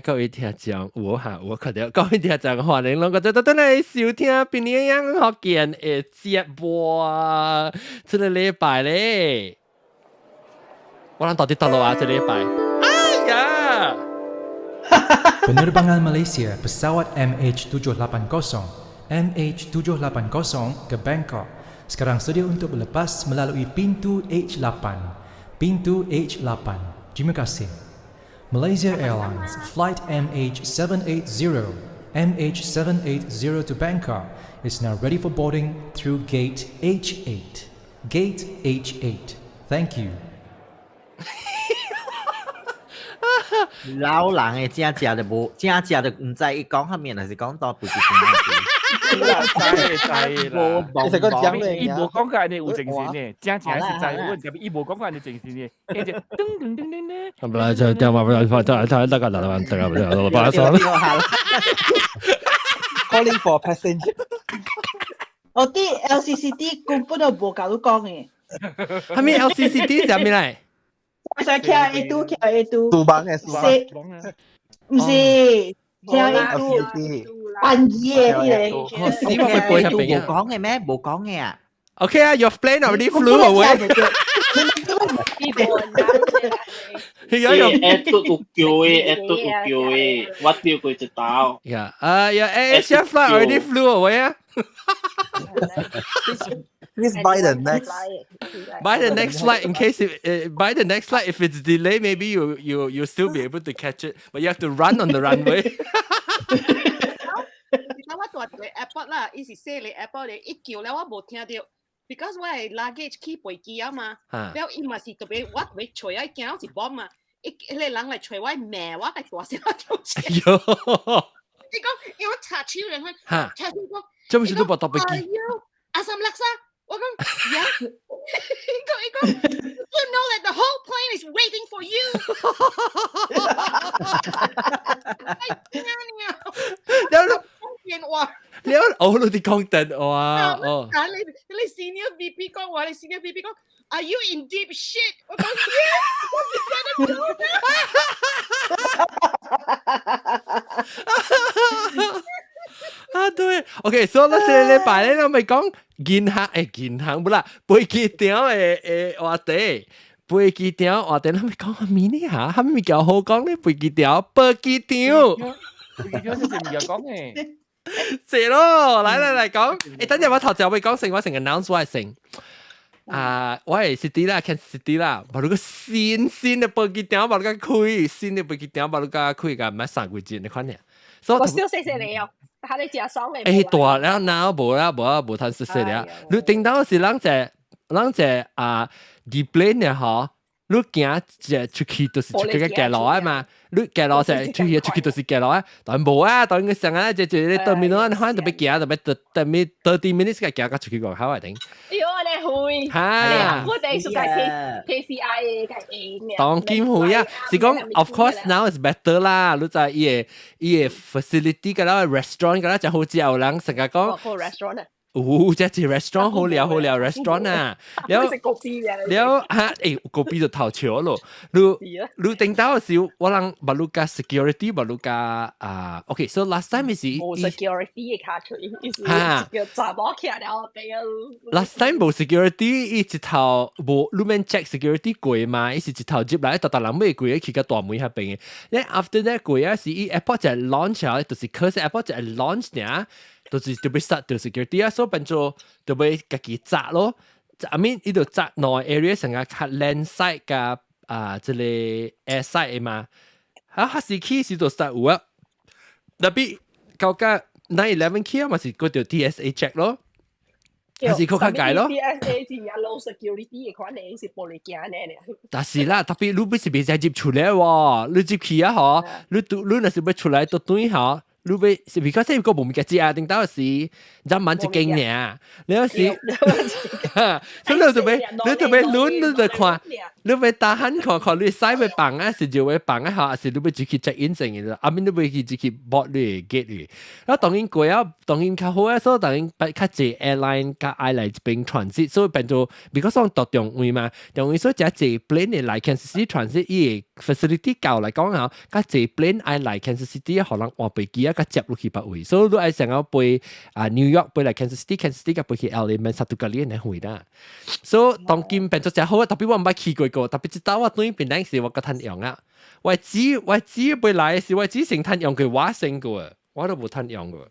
各位聽眾，我覺得各位聽眾歡迎兩個再到嚟收聽邊啲樣學見嘅節目啊！這個禮拜咧，我諗到底到了啊！這個禮拜，哎呀！Penerbangan Malaysia pesawat MH780 MH780 ke Bangkok sekarang sedia untuk berlepas melalui pintu H8. Pintu H8. Terima kasih. Malaysia Airlines flight MH780 to Bangkok is now ready for boarding through gate H8. Gate H8. Thank you. 老人嘅正正就無，正正就唔知伊講下面，還是講到不是正啦，知啦。其實個獎勵伊無講過安尼有正線嘅，正正係知，我特別伊無講過安尼正線嘅，跟住噔噔噔噔噔。咁啦，就電話calling for passenger。我啲 LCCD 根本就無教到講嘅。係咪 LCCD 係咩嚟？想 KA2 杜邦嘅杜邦，唔是 KA2 半夜啲嚟。冇講嘅咩？冇講嘅啊。Okay 啊 ，your plane already flew away。Etut ukiwi, what do you tahu? Yeah, your Asia flight already flew away ah. Please buy the next flight in case buy the next flight if it's delayed maybe you still be able to catch it but you have to run on the runway 我住喺 airport 啦，伊是寫嚟 airport 嚟，一叫咧我冇聽到 ，because 我係 luggage 起飛機啊嘛，然後伊嘛是特別我會隨我驚我是 bomb 嘛，伊個人嚟隨我命，我係大聲我跳車。你講，因為我查超人去，查超講，做咩事都冇搭飛機？阿三勒沙。我講，yeah，伊講 ，you know that the whole plane is waiting for you 電話，你哋講電話哦。但你 senior VP 講話，你 senior VP 講 ，Are you in deep shit？ 我講 ，yeah，啊對 ，OK， 所以咧禮拜咧，我咪講銀行不啦，飛機場嘅話題，飛機場話題，我咪講下面呢下，係咪較好講咧？飛機場，飛機場，飛機場是唔係講嘅？係咯，嚟講，等陣我頭先我講我成個 announce 我係成。我係 city 啦 ，can city 啦，把嗰個新嘅飛機場把嗰個開，新嘅飛機場把嗰個開㗎，唔係三個字你看呢？我少謝謝你哦，但係你只爽嚟。大啦，嗱無通謝謝你啊！你聽到是啷隻display 呢？嗬，你行隻出去就是出去嘅街路啊嘛，你街路就出去就是街路啊，但無啊，當佢上啊，就你對面嗰可能特別行，特別30 minutes 嘅行個出去個口嚟頂。你會嚇，我哋屬係 KCI 嘅當然會啊，是講 of course now is better 啦，你就伊個 facility 㗎啦 ，restaurant 㗎啦，就好似有人成日講。restaurant 啊！即係 restaurant 好聊 restaurant 啊，แล้ว嚇嗰邊就頭潮咯，你聽到時我諗馬路加 security 馬路加OK so last time 是冇 security 嘅卡除，嚇叫查某起來了俾啊 last time 冇 security 伊一頭冇你免 check security 過嘛，伊是一頭接來特人咩過去個大門嗰邊嘅，然後 after that 過啊是伊 airport 就係 launch 啊，就是 cause airport 就係 launch 呢。就是特別 start 到 security 啊，所以變做特別自己紮咯。I mean 呢度紮內 area 成日較 land side 嘅即係 air side 嘛。嚇時期是度 start 有啊，特別舊個9/11期啊，咪是嗰條 TSA check 咯。還是佢較解咯。TSA 是有 low security 嘅款嚟，是玻璃鏡嚟。但是啦，特別你不是別再接出來喎，你接去啊嗬，你那是要出來都對嗬。你被是 because 呢個冇嘅字啊，定到時一晚一經嘅，你有時，所以你就俾攣，你你要打喊看你使要放啊，是就要放啊，還是你要自己 check in 成嘅啫。啊，面你要自己 board 你 get 你。然後當然貴啊，當然較好啊，所以當然較濟 airline 較愛來邊 transit，所以變做 because 講到中位嘛，中位所以只濟 plane 嚟 Kansas City transit，伊 facility 夠嚟講啊，較濟 plane 愛嚟 Kansas City 可能換飛機啊，較接落去別位，所以你愛成日飛New York 飛嚟 Kansas City，Kansas City 飛去 LA 咪1個禮嚟回啦。所以當今變做只好啊，特別我唔捌去過，特別知道我對邊陣時我個吞用啊，我只背來時，我只成吞用佢話成個，我都冇吞用個。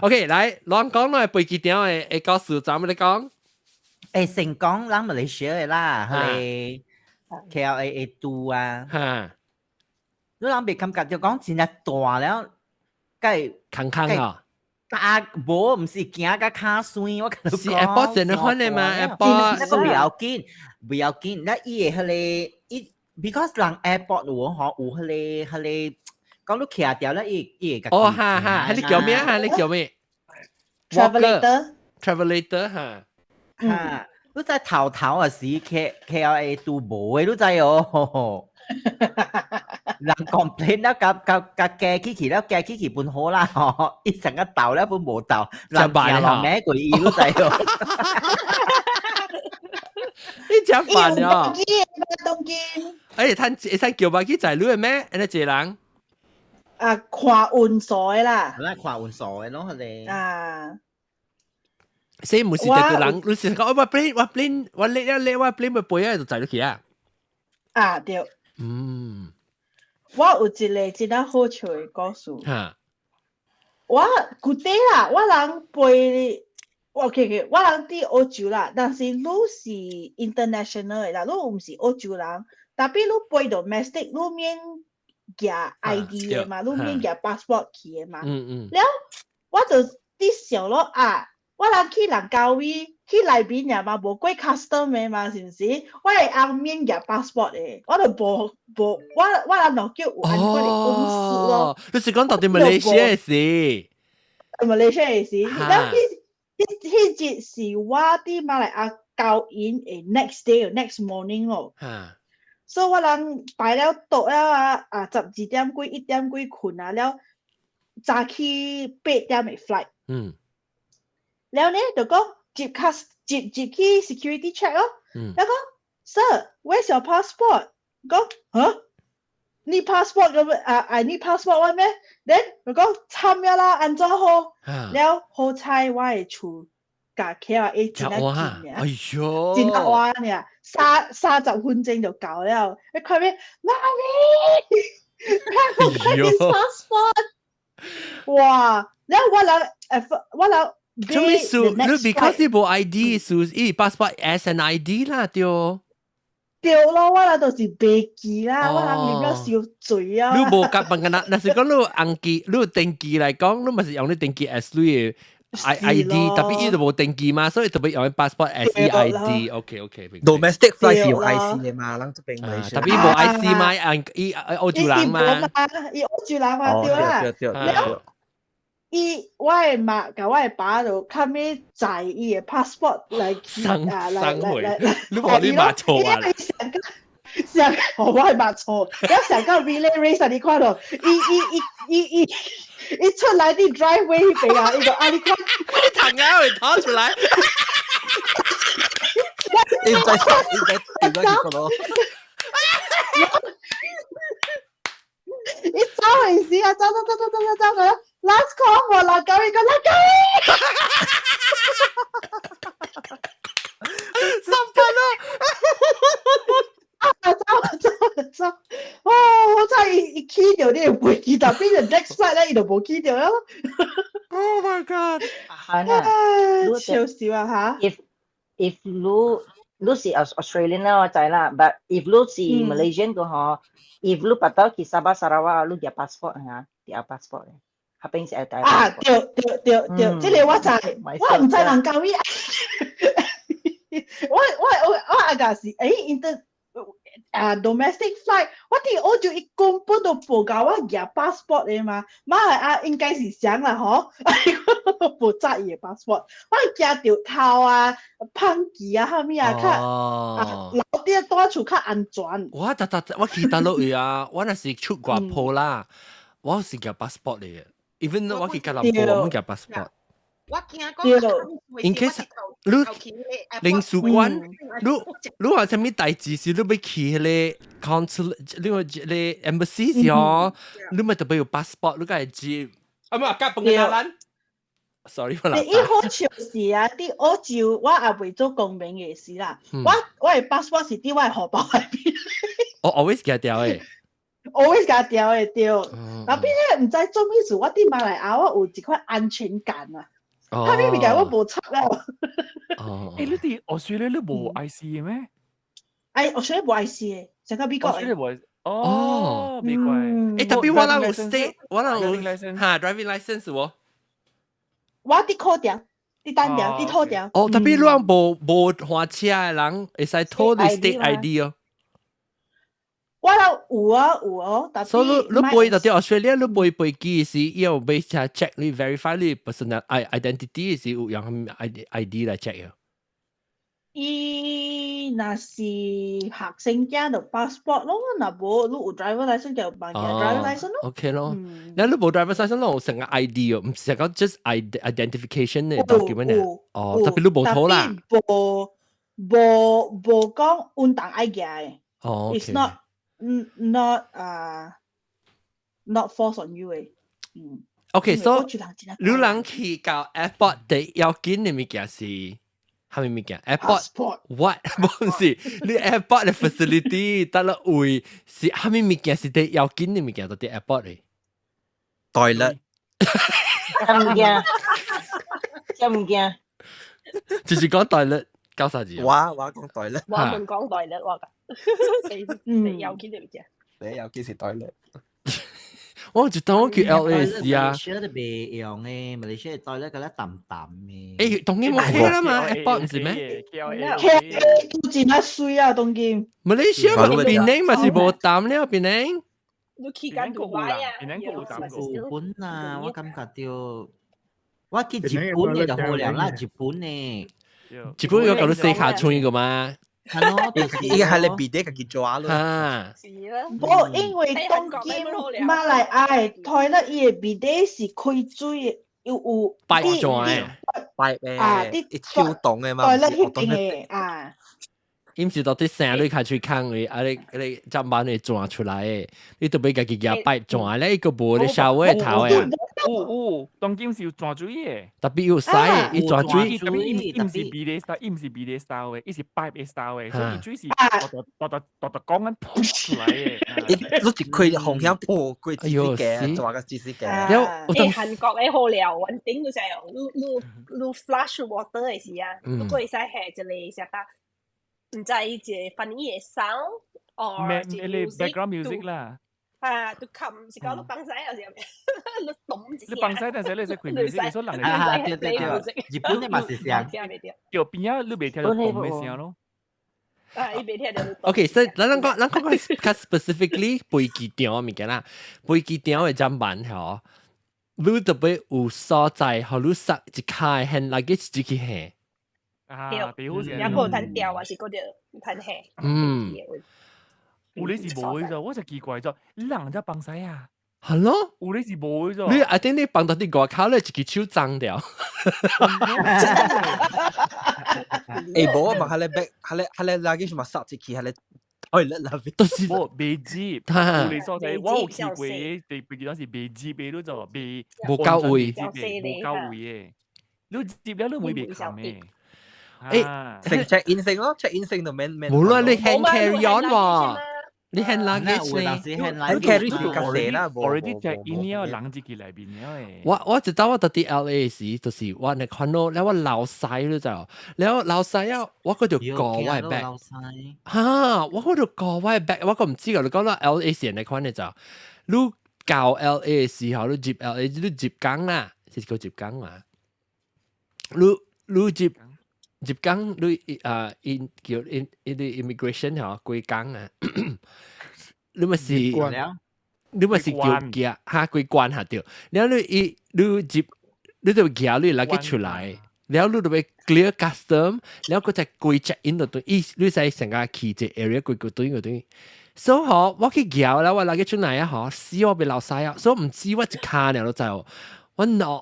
OK， 來，攞講來飛機點嘅告訴咱們嚟講。成講咱馬來西亞啦，係 KLA2啊。嚇！你諗別感覺就講真係大了，計坑啊！但無唔是行個卡酸，我跟你講。是 airport 真係款嘅嘛 ？airport 那個不要緊，那伊個係because 人 airport 有迄個講到徛掉咧，伊個。哦哈，你叫咩啊？你叫咩 ？Travelator 哈。嚇！你在頭啊時 KLA 2無嘅，你知哦。人 complain แล้วกับแกขี้ขี่แล้วแกขี้ขี่บนโหล่ะอีสังกะเต่าแล้วบนหมูเต่าหลังแกลองแม่กุยอีรู้ใจเหรอ你真煩啊！東京會叫巴機仔女咩？你一個人啊，看運賽啦，嗱看運賽咯，佢哋啊，所以唔是一個人，你是講我 plane 我咪背喺度載落去啊？啊對，我有一個真係好笑嘅故事。我古代啦，我人背。OK， 我人啲澳洲啦，但是你是 international 嘅啦，你唔是澳洲人，但係你背 domestic，你免夾 ID 嘅嘛，你免夾 passport 去嘅嘛。แล้ว我就啲想咯啊，我人去人教會去內邊呀嘛，無過 custom 嘅嘛，是唔是？我係硬免夾 passport 嘅，我就無我人就叫有按我哋公司咯。你是講到啲馬來西亞嘅事？馬來西亞嘅事，แล้ว迄節是我啲馬來亞教演誒 next day next morning 咯，所以我人擺了倒了12點幾1點幾困啊，了早起8點嘅 flight，แล้ว呢就講接去 security check 咯，แล้ว講 Sir where's your passport？ 講嚇你 passport 咁I need passport 咩 ？Then 就講參咗啦，安怎好？แล้ว好彩我嘅厝架 KLA 真係近嘅，哎呦，真係哇呢，30分鐘就夠了。你看咩？媽咪 ，passport passport， 哇！แล้ว我諗。做咩事？你 because 你冇 ID， 所以 passport as an ID 啦，對。對咯，我啦就是飛機啦，我人啉了燒水啊。你無夾bằng那是講你按機，你登記嚟講，你咪是用你登記 as 你嘅 ID， 特別伊就冇登記嘛，所以特別用 passport as ID。OK。domestic flight 有 IC 嘅嘛，咱這邊咪。特別冇 IC 嘛，伊澳洲人嘛。伊澳洲人嘛，對啦。我嘅媽甲我嘅爸就看咩載伊嘅 passport 來來，你話你媽錯啊？成我係媽錯，一成個 relay race 你看到，伊出來啲 driveway 邊啊，伊個你看，你騰啊，會拖出來，你唔使點樣結果咯？你走嚟試啊，走佢。Last call 我啦，九一個啦，十分咯，走，好彩伊 key 掉啲飛機，但係變成 next flight 咧，伊就冇 key 掉咯。Oh my god！ 笑笑啊嚇 ！If 你是 Australian 啦，我知啦。But if 你是 Malaysian 嘅嗬 ，if 你bắt đầu去沙巴、沙拉瓦，你有 passport 嚇，有 passport 嘅。合併是帶對，即係我知，我唔知人教伊。我阿家是 domestic flight，我哋我就一公布到報告我嘅 passport 嘅嘛，馬來亞應該是想啦，嗬，冇揸嘢 passport， 我驚條頭啊、噴機啊，後面啊，老啲多處較安全。我記得落去啊，我那是出國鋪啦，我是叫 passport 嚟嘅 ，even though 我去吉隆坡，我冇叫 passport。我驚講，in case 你領事館，你話啥物代志是你要去迄個 consul， 你話你 embassy 是哦，你咪特別有 passport， 你該接，啊唔係，夾半個人。sorry， 我你一好潮事啊！啲我照我也未做公平嘅事啦。我嘅 passport 是啲我嘅荷包喺邊。我 always 夾掉誒。always 夾掉嘅掉。嗱邊咧唔知做咩事，我啲馬來亞我有一塊安全感啊。後面咪我冇出啦。誒，你哋Australia你冇 IC 嘅咩？Australia冇 IC 嘅，成個美國嘅。哦，美國。誒，特別我啦有 state， 我啦有嚇 driving license 喎。我啲 call 掉，啲單掉，啲拖掉。哦，特別你講冇換車嘅人，會使拖你 state ID 哦。我有啊，但係所以你背到啲 Australia， 你背機時要俾下 check 你 verify 你 personal identity 時有用 ID 嚟 check 嘅。伊那是學生證就 passport 咯，那冇你有 driver license 就辦嘅 driver license 咯。OK 咯，你冇 driver license 咯，成個 ID 哦，唔係講 just identification 嘅 document 嘅。哦，特別你冇拖啦。冇講運動愛嘅。哦 ，it's not force on you 嘅。OK， so 你人去到 airport 第要緊嘅物件是。係咪物件 ？airport what 冇事，你 airport 嘅 facility 得啦位是係咪物件是啲要緊嘅物件到啲 airport 嚟？toilet 唔驚，真唔驚。就是講 toilet 交啥字？我講 toilet， 我們講 toilet 話㗎，你有幾條啫？你有幾時 toilet？我就當我去 LA 時啊，馬來西亞都未用嘅，馬來西亞袋咧覺得淡淡嘅。誒，當然冇 K 啦嘛 ，airport 唔是咩 ？K 都真係水啊，當然。馬來西亞咪檳榔咪是冇淡了檳榔。你去緊杜拜啊？日本啊，我感覺到，我去日本嘅就好涼啦，日本嘅。日本有搞到四下村嘅嘛？係咯，依家係你別啲嘅結咗咯。啊，冇，因為東京馬來亞台咧，伊嘅別啲是開水，有擺咗擺啲超凍嘅嘛，台咧嗰邊嘅啊。唔是到啲聲你開始看佢，你執板你轉出來，你都俾自己夾擺轉咧，個部你稍微頭嘅。當今是轉水嘅，特別要細，一轉水，特別唔是 BD style， 唔是 BD style 嘅，伊是 pipe style 嘅，所以水是度講緊撲出來嘅。你一開紅響破過自己嘅，做個自己嘅。韓國嘅好療穩定嘅時候，你 flash water 嘅時啊，如果你使下就嚟食得。唔知係翻譯嘅 sound， or 你 background music 啦。都冚是講到崩仔有時候，你懂字。你崩仔但係你識佢 music， 你所能力。對，日本嘅嘛是聲。有邊啊？你未聽到動嘅聲咯？你未聽到。OK， 所以咱講較 specifically 飛機場嘅物件啦，飛機場嘅站板嗬，你特別有所在，互你塞一卡hand luggage 自己行。對，有個彈掉還是嗰條彈下。有你是冇嘅，我就奇怪咗，你人家崩使啊？係咯，有你是冇嘅。你I think你崩到啲外口咧，自己手髒掉。冇啊嘛，係你 back， 係你 luggage 嘛塞自己，係你toilet 啦。都是我未接，有你所在，我有去過嘅，對比嗰陣時未接嘅都就未冇夠位，冇夠位嘅，你接了你會被冚嘅。成 check in 性咯 ，check in 性就免。冇啦，你 hand carry on 喎，你 hand luggage 你 hand carry 住架車啦，already check in 了，人自己嚟邊嘅。我知道我到啲 LA 時，就是我你看到，แล้ว我老細咯就，แล้ว老細啊，我嗰條過位 back， 嚇，我嗰條過位 back， 我個唔知㗎，你講到 LA 時你看你就，你教 LA 時候，你接 LA， 你接工啦，是叫接工嘛，你接。入港你叫 immigration 嗬，歸港啊，你咪是你咪是叫夾嚇歸關下掉，然後你入你就夾你拉佢出來。แล้วรู้ด้วย clear custom แล้วก็จะกุย check in ตัวอีรู้ใส่สังกัดขี่จะ area กุยตัว所以我去搖แล้วว่า拉佢出嚟啊，死我被鬧晒啊，所以唔知我一卡呢都就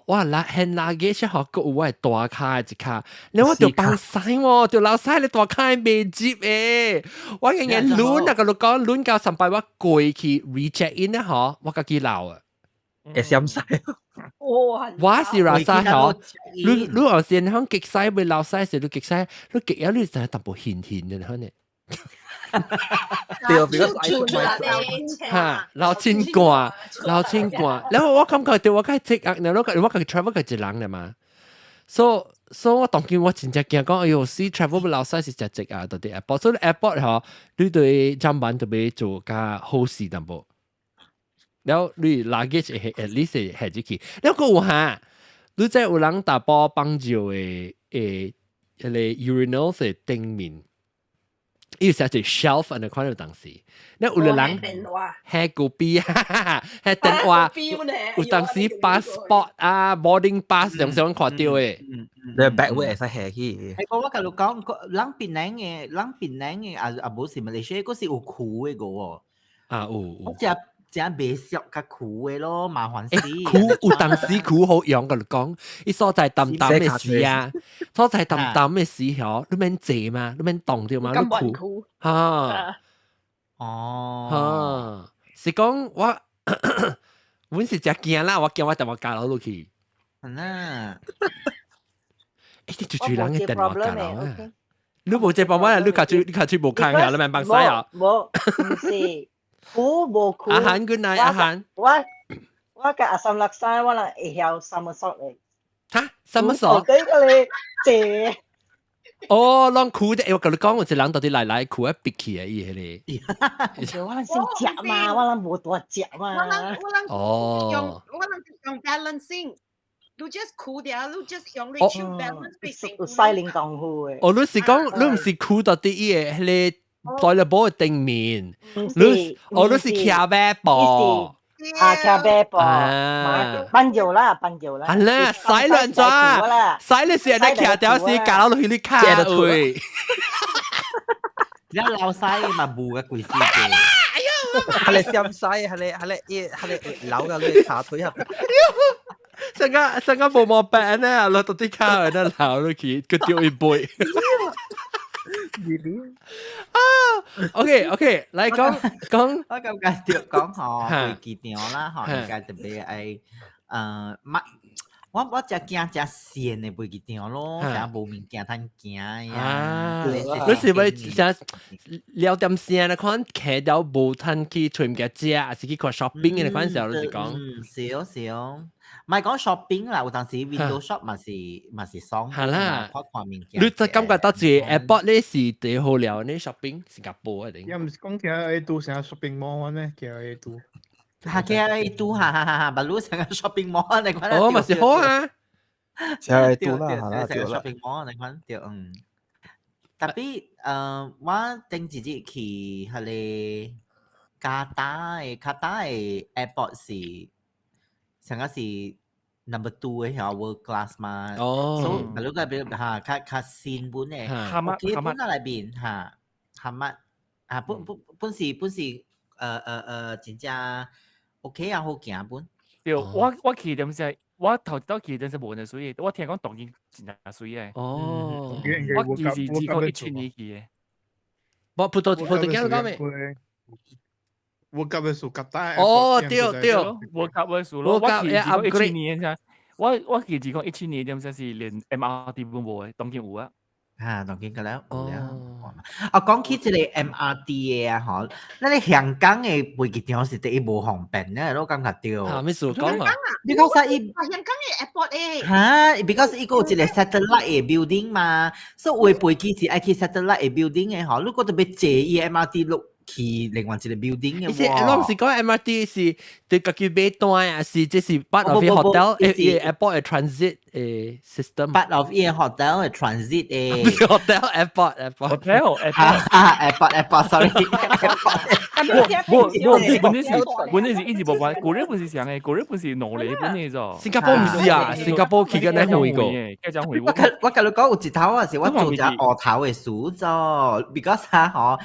我拉 hand luggage 個我係大卡一卡，然後我就幫晒喎，就鬧晒你大卡未接誒，我日日亂啊個講亂到上擺我過去 recheck in 咧我自己鬧啊，會閃晒。我是拉晒你有時響極晒被鬧晒時，你極晒，你極有你就係淡薄顯嘅可能。對，比較嚇，老千掛，然後我感覺對我梗係積壓，然後我個 travel 個一人嚟嘛，所以我當見我真正驚講，哎呦，試 travel 老細是真積壓到啲 airport，所以 airport 你對站板特別做加好事淡薄，然後你 luggage at least 係自己，然後個有嚇，你在有人打包幫住嘅urinal 嘅頂面。伊寫住 shelf 安尼款嘅東西，你有個人係個筆係電話，有當時 passport 啊 boarding pass 常常看到嘅，你 bag 會會使下去。係我甲你講，人檳榔嘅啊無是馬來西亞，嗰是有苦嘅個喎。啊有。我只未熟較苦嘅咯，麻煩死。苦有當時苦好用甲你講，伊所在淡淡嘅事啊，所在淡淡嘅事嗬，你免坐嘛，你免動掉嘛，你苦嚇。哦，是講我，阮是只驚啦，我驚我電話加落去。嗱，你最人嘅電話加落啊！你冇這辦法，你卡住冇看下，你咪幫曬啊！冇，唔是。苦無苦，阿涵 good night， 阿涵，我甲阿三六三，我能會曉somersault嚟。嚇，somersault？對個你謝。哦，啷苦的？我跟你講，我一人到底來苦啊，逼起啊，伊迄個。我能先食嘛，我能無多食嘛。哦。我能用 balancing，你 just 苦掉，你 just 用你手 balance 被成。有西靈功夫嘅。哦，你是講你唔是苦到啲嘢，迄個。在你煲嘅頂面，你是騎咩步？啊，騎咩步？笨搖啦。係啦，使兩抓，使你成日騎掉時，搞到去你卡位。而家老細嘛冇嘅鬼事嘅。係你閃曬，係你扭嘅你ขา腿入。成個冇毛病咧，落到啲卡喺度扭落去，佢掉一杯。OK， 嚟講，我咁介紹講飛機場啦，而家特別係我只驚只線嘅飛機場咯，成日冇物件通行呀。你是咪成聊點線咧？看企到冇通去隨物件食，還是去看 shopping 嘅款時候，你是講少。唔係講 shopping 啦，有陣時 window shop 咪是爽。係啦，看物件。你就感覺到住 airport 呢是最好聊呢 shopping 新加坡一定。又唔是講 KLA 都成日 shopping mall 咩 ？KLA 都。KLA 都哈，咪攞成個 shopping mall 你講。哦，咪是好啊。KLA 都啦，係啦，成個 shopping mall 你講對特別我頂自己去係你卡達嘅 airport 是。成個是 number 2嘅係 world class 嘛，所以如果係嚇較先本嘅，基本喺裏邊嚇，係乜啊？本是真正 OK 啊，好行本。對，我去點先，我頭到去點先冇人水嘅，我聽講當然真係水嘅。哦，我其實只講1年去嘅。我葡萄牙講咩？我夾嘅數夾大。哦，對，我夾嘅數咯，我其實講1年啫。我其實講1年點先是連 MRT 都冇嘅，當然有啊。嚇，當然㗎啦。啊，講起即個 MRT 嘅啊，嗬，那你香港嘅飛機場是第一無方便咧，我感覺對。嚇，咩事講啊？Because 香港嘅 airport 誒。嚇 ，because 伊個有一個 satellite 嘅 building 嘛，所以飛機是愛去 satellite 嘅 building 嘅，嗬，如果特別坐伊 MRT 路。去另外一個 building 嘅喎。我唔是講 MRT 是對家己買單啊，是即是 part of the hotel，airport transit system part of hotel transit hotel airport sorry 本嚟是一直冇玩，嗰日本是上嘅，嗰日本是挪嚟本嚟咋。新加坡唔是啊，新加坡去緊你會個。我甲你講有一頭啊，是我做隻學頭嘅事咗 ，because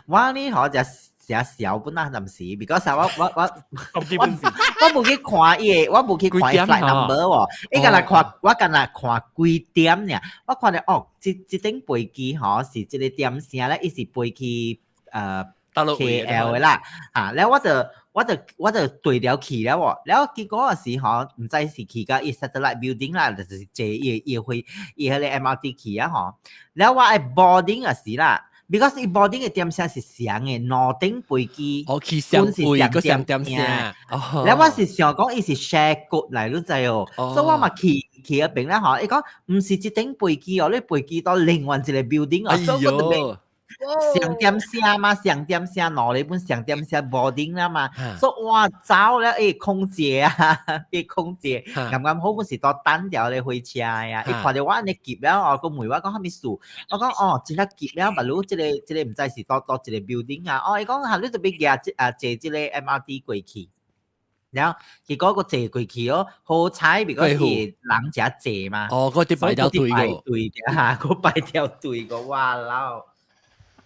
我呢就小本啦，唔是 ，because 我冇去看伊，我冇去看 flight number 喎，我今日看幾點呢？我看到這頂飛機是這個點聲咧，伊是飛去KL 嘅啦，แล้ว我就對了去了喎，แล้ว結果是唔知是去個satellite building 啦，就是坐伊迄個 MRT 去啊แล้ว我係 boarding 嘅時啦。because 伊 boarding 嘅點聲是上嘅兩頂飛機，去上飛個上點聲，แล้ว我是想講伊是 share code 嚟，你知哦，所以我咪去嗰邊咧伊講唔是這頂飛機你飛機到另外一個 building 所以我特別上點聲嘛，上點聲攞你本上點聲 boarding 啦嘛，所以哇走咧空姐啊，空姐啱好本是到單條你回車啊，看到我你急了個妹話講蝦米事，我講真係急了，咪如這個唔知是到這個 building 啊，伊講係你特別坐這個 MRT 過去，然後結果個坐過去好彩，如果是人家坐嘛，嗰啲排條隊嘅，嗰排條隊嘅，哇撈！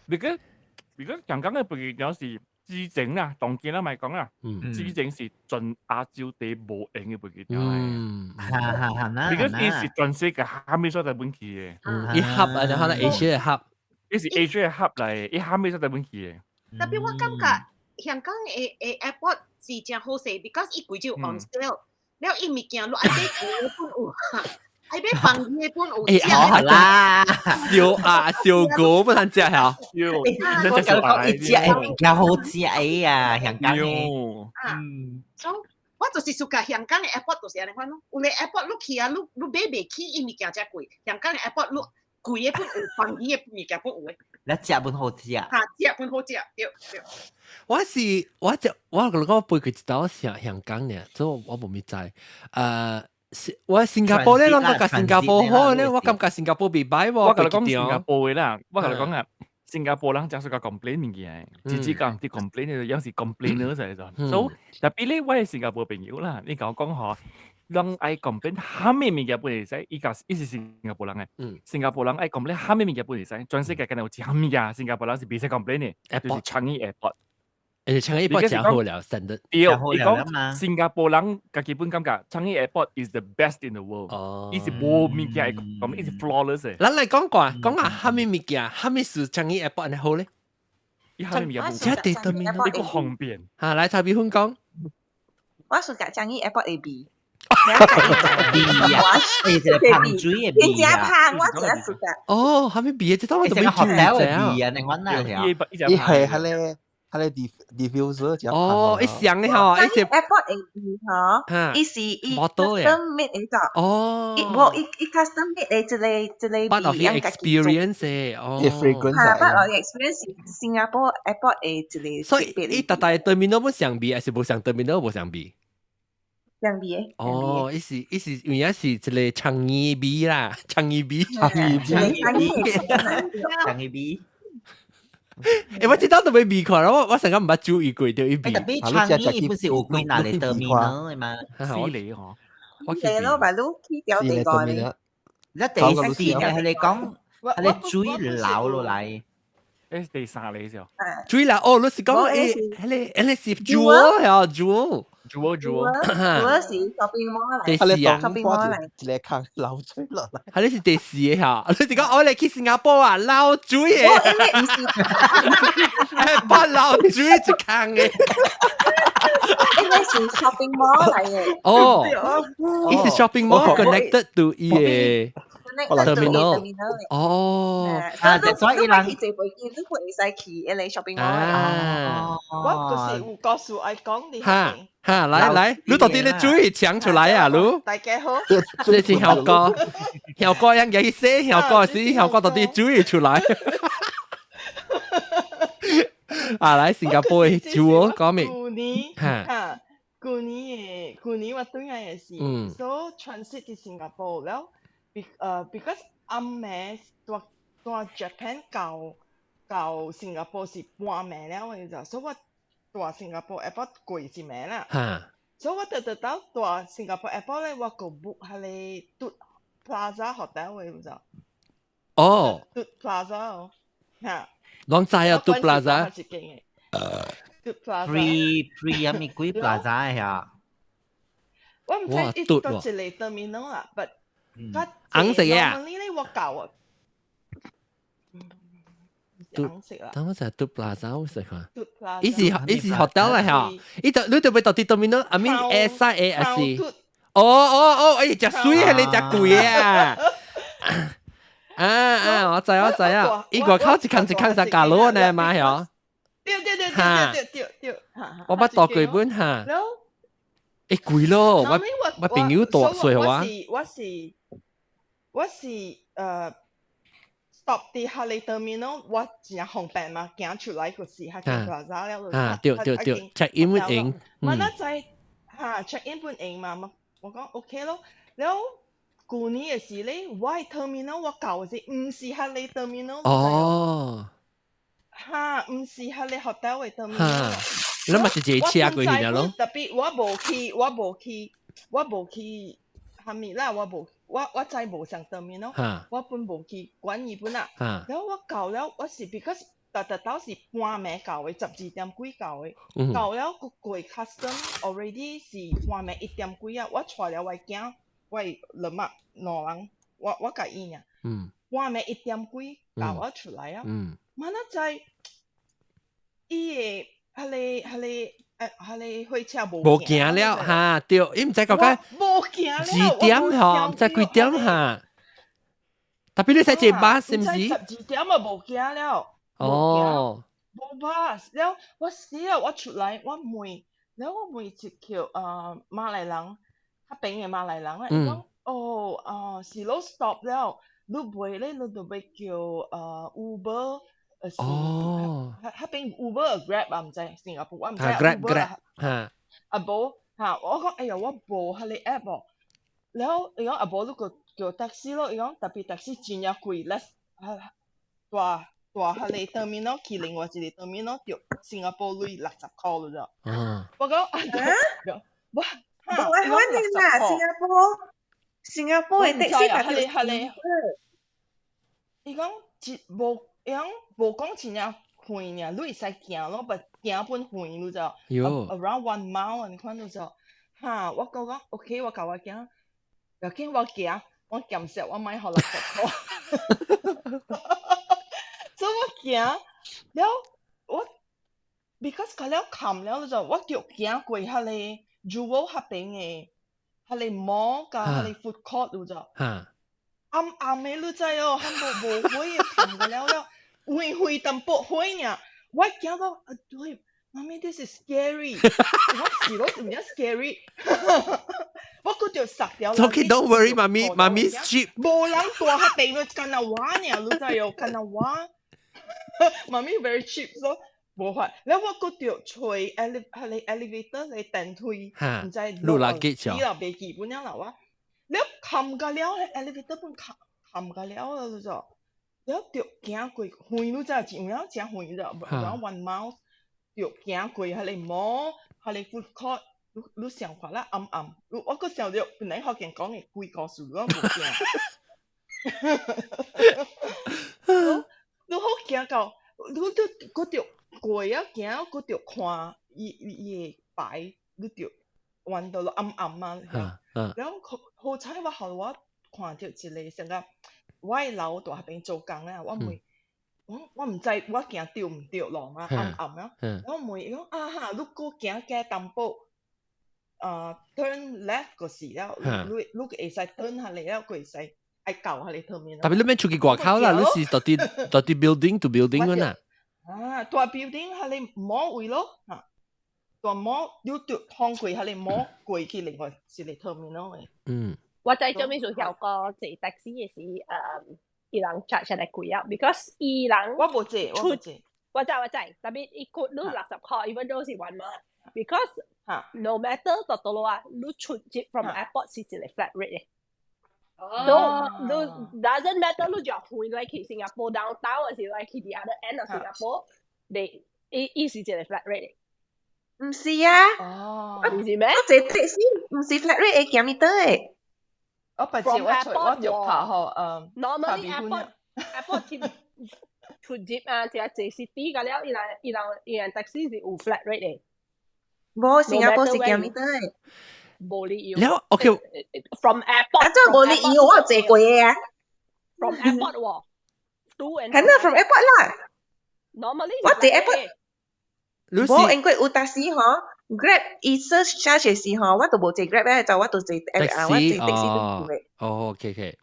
如果香港嘅飛機有時機整啦，當然啦咪講啦，機整是全亞洲第無用嘅飛機條嚟。如果伊是全世界蝦米所在本去嘅，一盒啊，就可能 Asia 嘅盒，伊是 Asia 嘅盒嚟，伊蝦米所在本去嘅。特別我感覺香港嘅 airport 是真好勢 ，because 伊貴就 on sale，แล้ว伊物件落愛買貴本有，愛買便宜本有。好啦，小狗不能食嚇，我講一隻比較好食啊，香港嘅。我就是suka 香港嘅 airport 就是安尼款咯，有咧 airport 你去啊，你買袂起，伊物件真貴。香港嘅 airport 你貴嘅本有，便宜嘅物件本有嘅。你食本好食啊？食本好食，對。我講背佢一道香港嘅，所以我冇咩知。我新加坡咧，我感覺新加坡好咧，我感覺新加坡未歹喎。我同你講新加坡嘅啦，我同你講啊，新加坡人真係個 complain 物件，自己講啲 complain，有時 complainer 就係咁。所以特別咧，我係新加坡朋友啦，你講嗬，人愛 complain 蝦咩物件本嚟使，伊是新加坡人嘅，新加坡人愛 complain 蝦咩物件本嚟使，全世界可能有幾蝦物件，新加坡人是別使 complain 嘅，就是changi airport。changi airport 真好了，真的。對，你講新加坡人嘅基本感覺，changi airport is the best in the world。伊是無物件咁，伊是 flawless 嘅。咱來講蝦米物件，蝦米是 changi airport 呢好咧？伊蝦米物件？即係地對面，一個方便。來蔡碧芬講。我係講 changi airport A B。B 啊，你就係噴水嘅 B 啊。我只係熟㗎。蝦米 B 啊？即係我都未學了嘅 B 啊，你揾下條。伊係係咧。係咧 diffuser 就一上嘅嚇，一是 airport A B 嗬，一是custom made 嚟㗎。一 custom made 嚟一個 part of your experience 嘅part of your experience 新加坡 airport A 一個。所以伊特大terminal冇上 B， 還是冇上 terminal 冇上 B？ 上 B 嘅。意思原來是一個changi B 啦，changi B。我知道都未避開啦，我成日唔捌注意過條一避。特別changi不是有幾哪裡terminal嘅嘛？犀利嗬！我記得咯，咪都去掉地個咧。一第四嘅係你講，係你水流落嚟。第三嚟就。水流你是講你是 jewel 係jewel。Jewel 是 shopping mall 嚟，第四啊 shopping mall 嚟，你看流水落嚟，係你是第四嘅嚇，你是講我哋去新加坡啊，流水嘅，不流水就坑嘅，應該是 shopping mall 嚟嘅，哦，呢是 shopping mall connected to 嘅。terminal 所以人去坐飛機都會使去你 shopping mall。我就是有告訴愛講你。來，你到底你注意搶出來啊，你？大家好。你是效果樣嘢寫，效果到底注意出來。來新加坡嘅 jewel 講明。舊年年我對嘅是，so transit 去新加坡แล้วbecause 暗暝ตัวJapan 到新加坡是半暝了，你知，所以我到新加坡 airport 過一暝啦。所以我到新加坡 airport 咧，我個 book 係嘟 Plaza Hotel 你知。哦。嘟 Plaza 哦，嚇。攏知啊，嘟 Plaza。嘟 Plaza。Pre 有咩鬼 Plaza 呀？我唔知一到一個 terminal 啦，but 紅色嘅啊。normally 咧我教啊。等我就嘟 Plaza 好食啊。嘟 Plaza。依是 hotel 嚟嚇，你對邊度啲 terminal？I mean SIA。哦，哎，隻水係你隻貴啊！我知啊，依個靠一坑實價攞呢嘛係。對，我捌到過本嚇。貴咯，我朋友多歲好啊。我是stop 啲下你 terminal， 我真方便嘛，行出來個時下見 Plaza 了。對 ，check in 本應。我那在check in 本應嘛，我講 OK 咯，แล้ว舊年嘅時咧，我喺 terminal 我教嘅是唔是下你 terminal。哦。唔是下你 hotel 嘅 terminal。你咪直接車過去啦咯。特別我冇去，係咪啦？我再冇上 terminal， 我本冇去管二本啦。然後我教了，我是 because 特到是半暝教嘅，12點幾教嘅，教了個過 custom already 是半暝1點幾啊！我帶了我囝，我兩物兩人，我甲伊呀，半暝1點幾教我出來啊！乜那在伊嘅係你火車無行了嚇，對，伊唔知講緊無行了2點嗬，唔知幾點嚇。特別你使坐巴士唔是？12點啊，無行了。哦。無巴士了，我死啊！我出來，我問一條馬來人，較邊嘅馬來人啊，伊講是攞 stop 了，你袂咧，你就要叫Uber。哦，迄邊 Uber Grab 啊，唔知新加坡我唔知 Uber 啊，阿寶嚇，我講哎呀，我無迄個 app 喎，然後伊講阿寶你個叫 taxi 咯，伊講特別 taxi 真係貴，less 大迄個 terminal 去另外一個 terminal 就新加坡鐳60塊咯啫。我講我揾你啦，新加坡嘅 taxi 特別伊講無。樣無講真正遠爾，你會使行咯，不行本遠你就 ，around 1 mile 你看到就，我講 OK， 我教我行，又見我行，我減少我買好60塊，所以我行，แล้ว我 because 佢了冚了就，我就行過下嚟，Jewel 下邊嘅，下嚟 mall 加下嚟 food court 就。暗嘅你知哦，佢無火嘅冚嘅了，灰淡薄灰呢。我驚到對，媽咪 this is scary， 我是咯，唔係 scary， 我嗰條實掉。Okay, don't worry， 媽咪 cheap。無人大下地佢干那玩呢，你知哦，干那玩。媽咪 very cheap， 所以無法。แล้ว我嗰條吹elevator 嚟電梯，唔知路拉機場。呢度未基本樣啦哇。แล้ว冚㗎แล้ว elevator 本冚㗎แล้ว啦就，แล้ว就行過遠路真係唔樣真遠就，around 1 mile 就行過係嚟摸係嚟 food court， 你想法啦暗，我個時候就本來學人講嘅貴個數咯，冇驚。你好驚到，你嗰條貴啊行嗰條看伊牌，你條玩到暗啊，然後好彩我後我看到一個成個我喺樓度下邊做工咧，我唔知我行對唔對路嘛，暗啊，我問伊講你個行加淡薄turn left 個時了，你會使 turn 下嚟了，會使愛教下嚟後面。但係你咩出去外口啦？你是到啲 building to building 嗰呐？大 building 下嚟摸位咯嚇。ตัวหมออยู่จุดห้องคุยเขาเลยหมอกวยที่另外是嚟 terminal 嘅。我在做咩做效果坐 taxi 嘅時，伊人 charge 嚟貴啊 ，because 伊人我冇坐，我知，特別伊括你60塊，even though 是1 month，because ，no matter 到到咯啊，你出接 from airport 是一個 flat rate 嘅。No, doesn't matter 你就換來去新加坡 downtown 還是來去 the other end of Singapore，你伊是一個 flat rate 嘅。唔是啊，唔是咩？我坐的士唔是 flat rate 嘅 kilometer 嘅。我不知 From 我出 airport 我就爬學normally airport 出接啊，就係坐 city 㗎了，伊人 taxi 是有 flat rate 嘅。冇新加坡是 kilometer 嘅。冇理由。แล้วโอเค from airport 啊，真係冇理由，我坐過嘅啊。from airport 喎，to and 係啦 from airport 啦。normally 我坐 airport。冇，因為有搭時嗬，Grab 伊 search charge 嘅時嗬，我都冇坐 Grab 咧，就我都坐我坐的士都冇嘅。OK，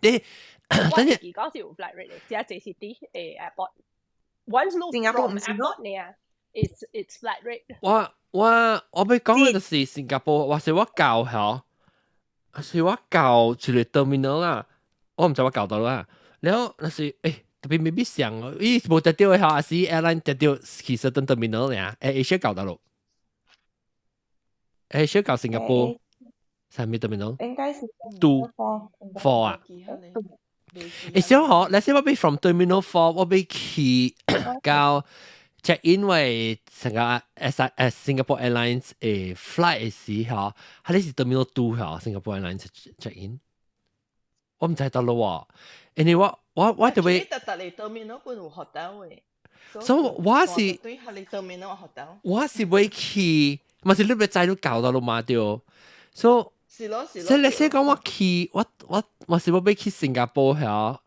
你等陣而家是有 flat rate 嘅，只係坐 city airport。Once 你新加坡 from 唔是 airport 呢啊，it's flat rate。我俾講嘅就是新加坡，或是我教嚇，是我教住嚟 terminal 啦，我唔知我教到啦。然後那是特別未必上，咦冇得掉嘅嚇，是 airline 得掉其實等 terminal 咧，Asia 教到咯，Asia 教新加坡，係咪 terminal？應該是 four 啊。小學，你先我俾 from terminal 4，我俾去教 check in 為成個Singapore Airlines flight 嘅時候，係你是 terminal 2嚇，Singapore Airlines check in， 我唔知道咯喎。anyway，我就會特嚟 terminal 嗰度 hotel 嘅，所以我是對係你 terminal hotel，我是會去，咪是你咪再都搞到咯嘛掉，所以。是咯，所以你先講我去，我是要去新加坡嚇，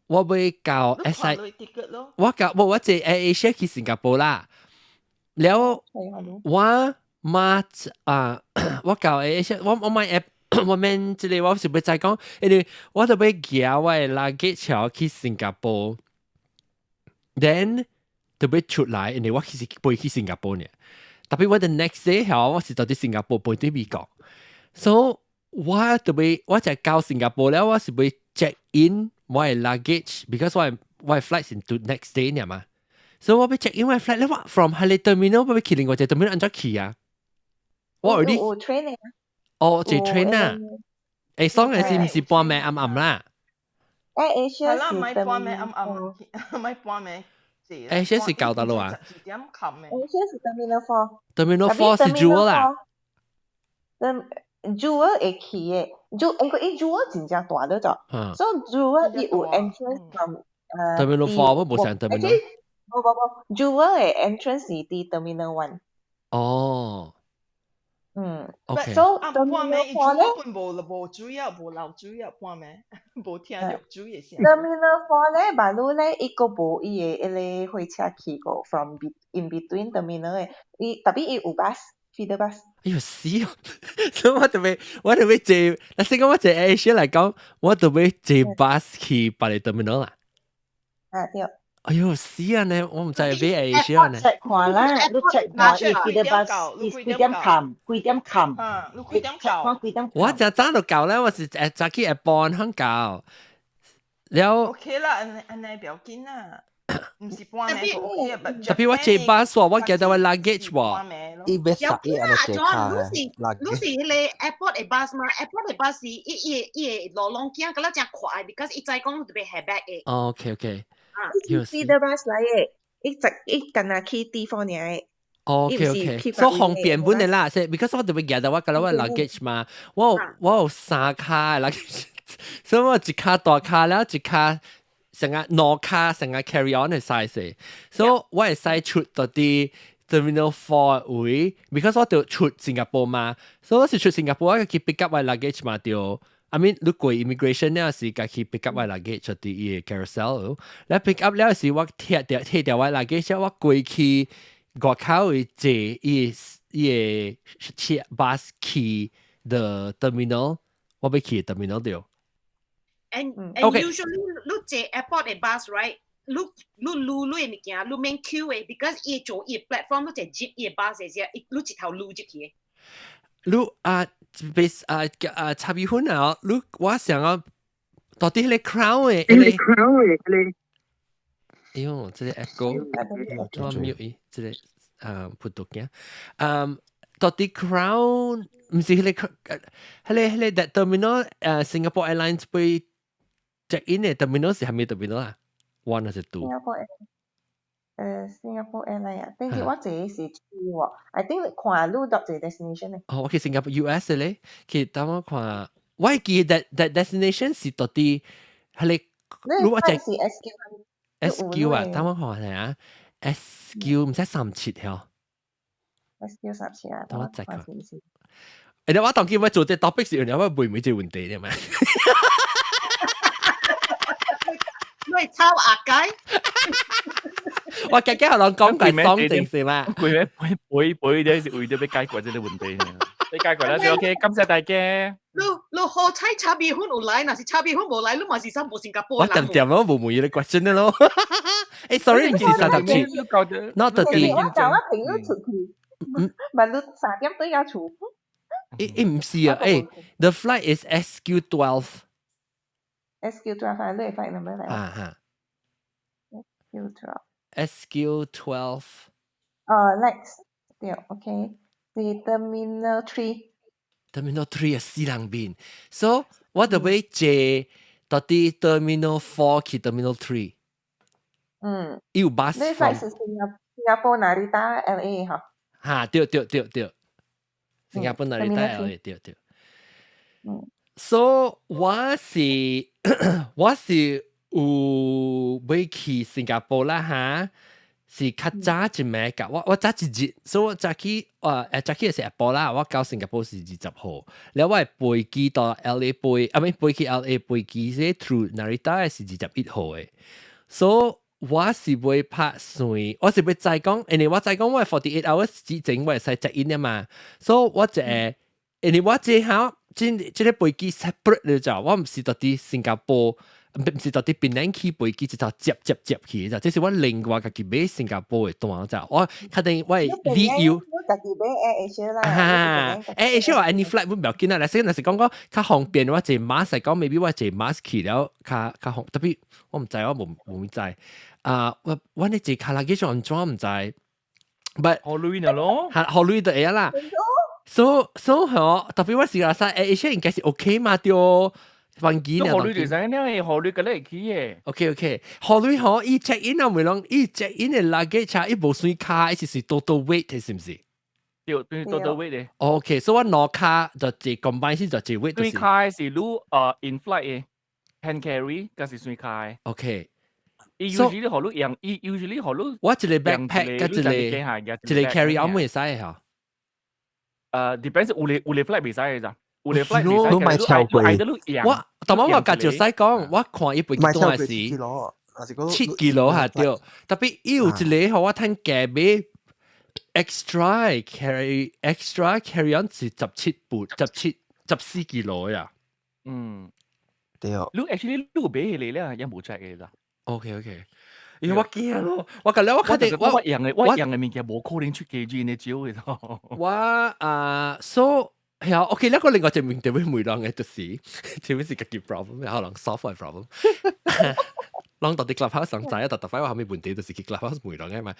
我要教 SI， 我坐 Asia 去新加坡啦。แล้ว我มา我教 Asia，我買 app， 我免即係我是要再講，因為我就要寄我嘅 luggage 去新加坡 ，then 就要出來，因為我其實飛去新加坡呢。特別我the next day 嚇，我是到啲新加坡飛啲美國。So 我就教新加坡แล้ว我是會 check in 我嘅 luggage，because 我嘅 flight 是 to next day 呢嘛。So 我被 check in 我嘅 flight แล้ว我 from 係你 terminal 我被去另外一個 terminal 安怎去啊？我 already 有 train 嘅。坐 train 啊？爽嘅是唔是半暝暗暗啦？Asia 係啦，唔係半暝暗暗，唔係半暝。Asia 是搞到咯啊？Asia 是 terminal 4。terminal 4是 Jewel 啦。Jewel 會去嘅，因為Jewel 真正大了咗，所以 Jewel 伊有 entrance from terminal 4我冇上 terminal。冇 Jewel 嘅 entrance 是啲 terminal 1。哦。OK。所以 terminal 4咧，冇注意啊，冇留注意啊，半暝冇聽到注意先。terminal 4咧，馬路咧，伊個冇伊嘅火車去過 from in between terminal 嘅，特別伊有 bus。feeder bus， 哎呦死啊！所以我特別坐，嗱先講我坐 Asia 嚟講，我特別坐 bus 去巴黎 terminal 啦。對。哎呦死啊！呢我唔知係俾 Asia 呢。check 看啦，你 check 看伊 feeder bus，伊幾點冚？幾點冚？你幾點搞？幾點？我就早就搞啦，我是早起一半肯搞。แล้ว OK 啦，อันไหน不要緊啦。唔是半暝 OK 啊，特別我坐 bus 喎，我記得我 luggage 喎。伊別殺伊安尼坐卡嘅。你是迄個 airport 嘅 bus 嘛 ？airport 嘅 bus 伊路浪行，咁啦真快，because 伊再講特別 headback 嘅。OK。feeder bus 嚟嘅，伊近下去地方嚟嘅。OK，所以方便本嚟啦，即係 because 我特別記得我覺得我 luggage 嘛，我有三卡 luggage， 所以我一卡大卡แล้ว一卡。成日攞卡成日 carry on 嘅 size， 所以我係使出到啲 terminal 4位 ，because 我就出新加坡嘛，所以我是出新加坡，我去 pick up 我 luggage 嘛就 ，I mean 你過 immigration 咧是去 pick up 我 luggage 出啲嘢 carousel， แล้ว pick up แล้ว是我貼掉我 luggage， 我過去外口會坐伊車 bus 去 the terminal， 我要去 terminal 掉。And usually 你坐 airport 嘅 bus right， 你物件你免 queue 嘅 ，because 伊做伊 platform 你坐 jeep 伊 bus 嘅時，你一頭路入去嘅。你插一分啊！你我想要到底係 crown 嘅，哎呦，這個 echo，我 mute 伊，這個พูดตัวเนี้ยตอนที่ Crown 唔是迄個 that terminal Singapore Airlines ไป check in 嘅 terminal 是係咪 terminal 啊 ？One 還是 two？ Singapore Airline 啊，等住我這是 two 喎。I think 看路到這 destination 咧。哦，我去 Singapore US 嘅咧，其實當我看，我係記得 that destination 是到底係你，如果只 SQ 啊，當我看係啊 SQ 唔使37條。SQ 37啊，等我再看。誒，我當今日做隻 topic 時，我會唔會這問題咧？咪？因為抄壓雞。我家家可能講句當正先啦。背啲是為咗俾解決呢啲問題。你解決啦就 OK，感謝大家。你何猜差別款有來，若是差別款無來，你嘛是三部新加坡人。我點咯，冇問你 question 咯。誒 ，sorry， 唔是37 ，not 30。我就一平都出去，問你3點都要出。唔是啊，the flight is SQ12。SQ12 係呢個 flight number 嚟。啊 SQ12。SQ12。next， 對 ，OK， 係 Terminal 3。Terminal 3係西冷邊 ，so 我就會借到啲 Terminal 4去 Terminal 3。有 bus。呢 flight 係新加坡哪里打 LA 嚇？嚇，對。新加坡哪里打 LA 對。so 我是有要去新加坡啦嚇，是較早一枚㗎。我早一日，所以我早起早起係10啦。我到新加坡是20號，然後我係飛機到 LA 飛去 LA 飛機是 through Narita 是21號嘅。所以我是會拍算，我是會再講，因為我再講我係48 hours 之前我係使 check in 啊嘛。所以我就因為我這下即個飛機 separate 了就，我唔是到啲新加坡，唔是到啲檳城去飛機，就接去就，這是我另外家己買新加坡嘅單就，我確定我係理由。家己買 AirAsia 啦。AirAsia 話 any flight 唔要緊啦，但係講較方便，我坐馬嚟講 ，maybe 我坐馬去了較方，特別我唔知，我冇知。我呢坐卡拉機上裝唔知，但好累呢咯，好累就係啦。So 嗬，特別我試下曬 AirAsia 應該是 OK 嘛？對，飛機呢？好累就係呢，好累嘅咧去嘅。OK， 好累嗬，伊 check in 啊，咪講伊 check in 嘅 luggage 伊冇算卡，伊是 total weight 是唔是？對 total weight 嘅。OK，所以我攞卡就係 combine 先就係 weight。算卡是攞in flight 嘅 hand carry，嗰是算卡。OK。usually 好攞樣，usually 好攞。我一個 backpack 跟一個 carry out 冇使嚇。depends 有嚟 flight 未使嘅咋，有嚟 flight 未使。都買超貴。我但我架就使講，我看一杯幾多係7 kilo 嚇對，特別有一個我聽價俾 extra carry on 是14 kilo 呀。對。你 actually 你俾佢哋咧，有冇 check 嘅咋 ？OK。因為我驚咯，我近嚟我確定我人嘅物件冇可能出幾 G 呢招嘅咯。我so 係啊 ，OK 呢個另外一面對會梅浪嘅就是條面是自己 problem， 可能 solve 個 problem。浪到啲 clubhouse 上仔，特快我後面問題就是佢 clubhouse 梅浪嘅嘛。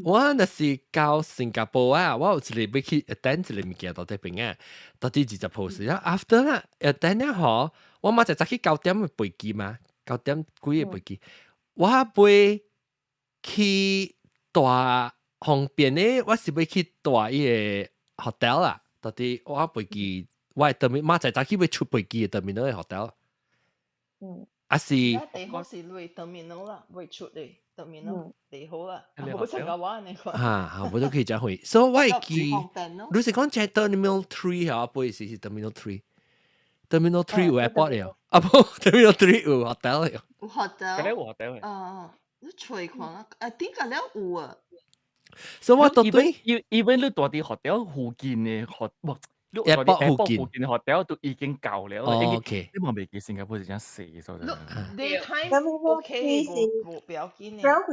我那是教新加坡啊，我有一個要去 attend 一個物件到底邊啊，到啲20號時啊 ，after 啦 attend 咧嗬，我咪就早起9點嘅飛機嘛，9點幾嘅飛機。我飛去大方便咧，我是要去大伊個 hotel 啊，到底我飛機，我係特別馬仔早起要出飛機嘅特別嗰個 hotel。啊是。地方是類 terminal 啦，未出嚟 terminal 地好啦，冇成個話你講。嚇，我都可以講會，所以我係記，你是講只 terminal 3嚇，飛是 terminal 3。Terminal 3有 airport 了，啊不 ，Terminal 3有 hotel 了。有 hotel。嗰啲有 hotel 嘅。你隨看啊，點解了有啊？所以我到底 even 你到啲 hotel 附近嘅 airport 附近嘅 hotel 都已經夠了。OK。因為未見新加坡係真死所以。Daytime OK 冇比較堅嘅。Crown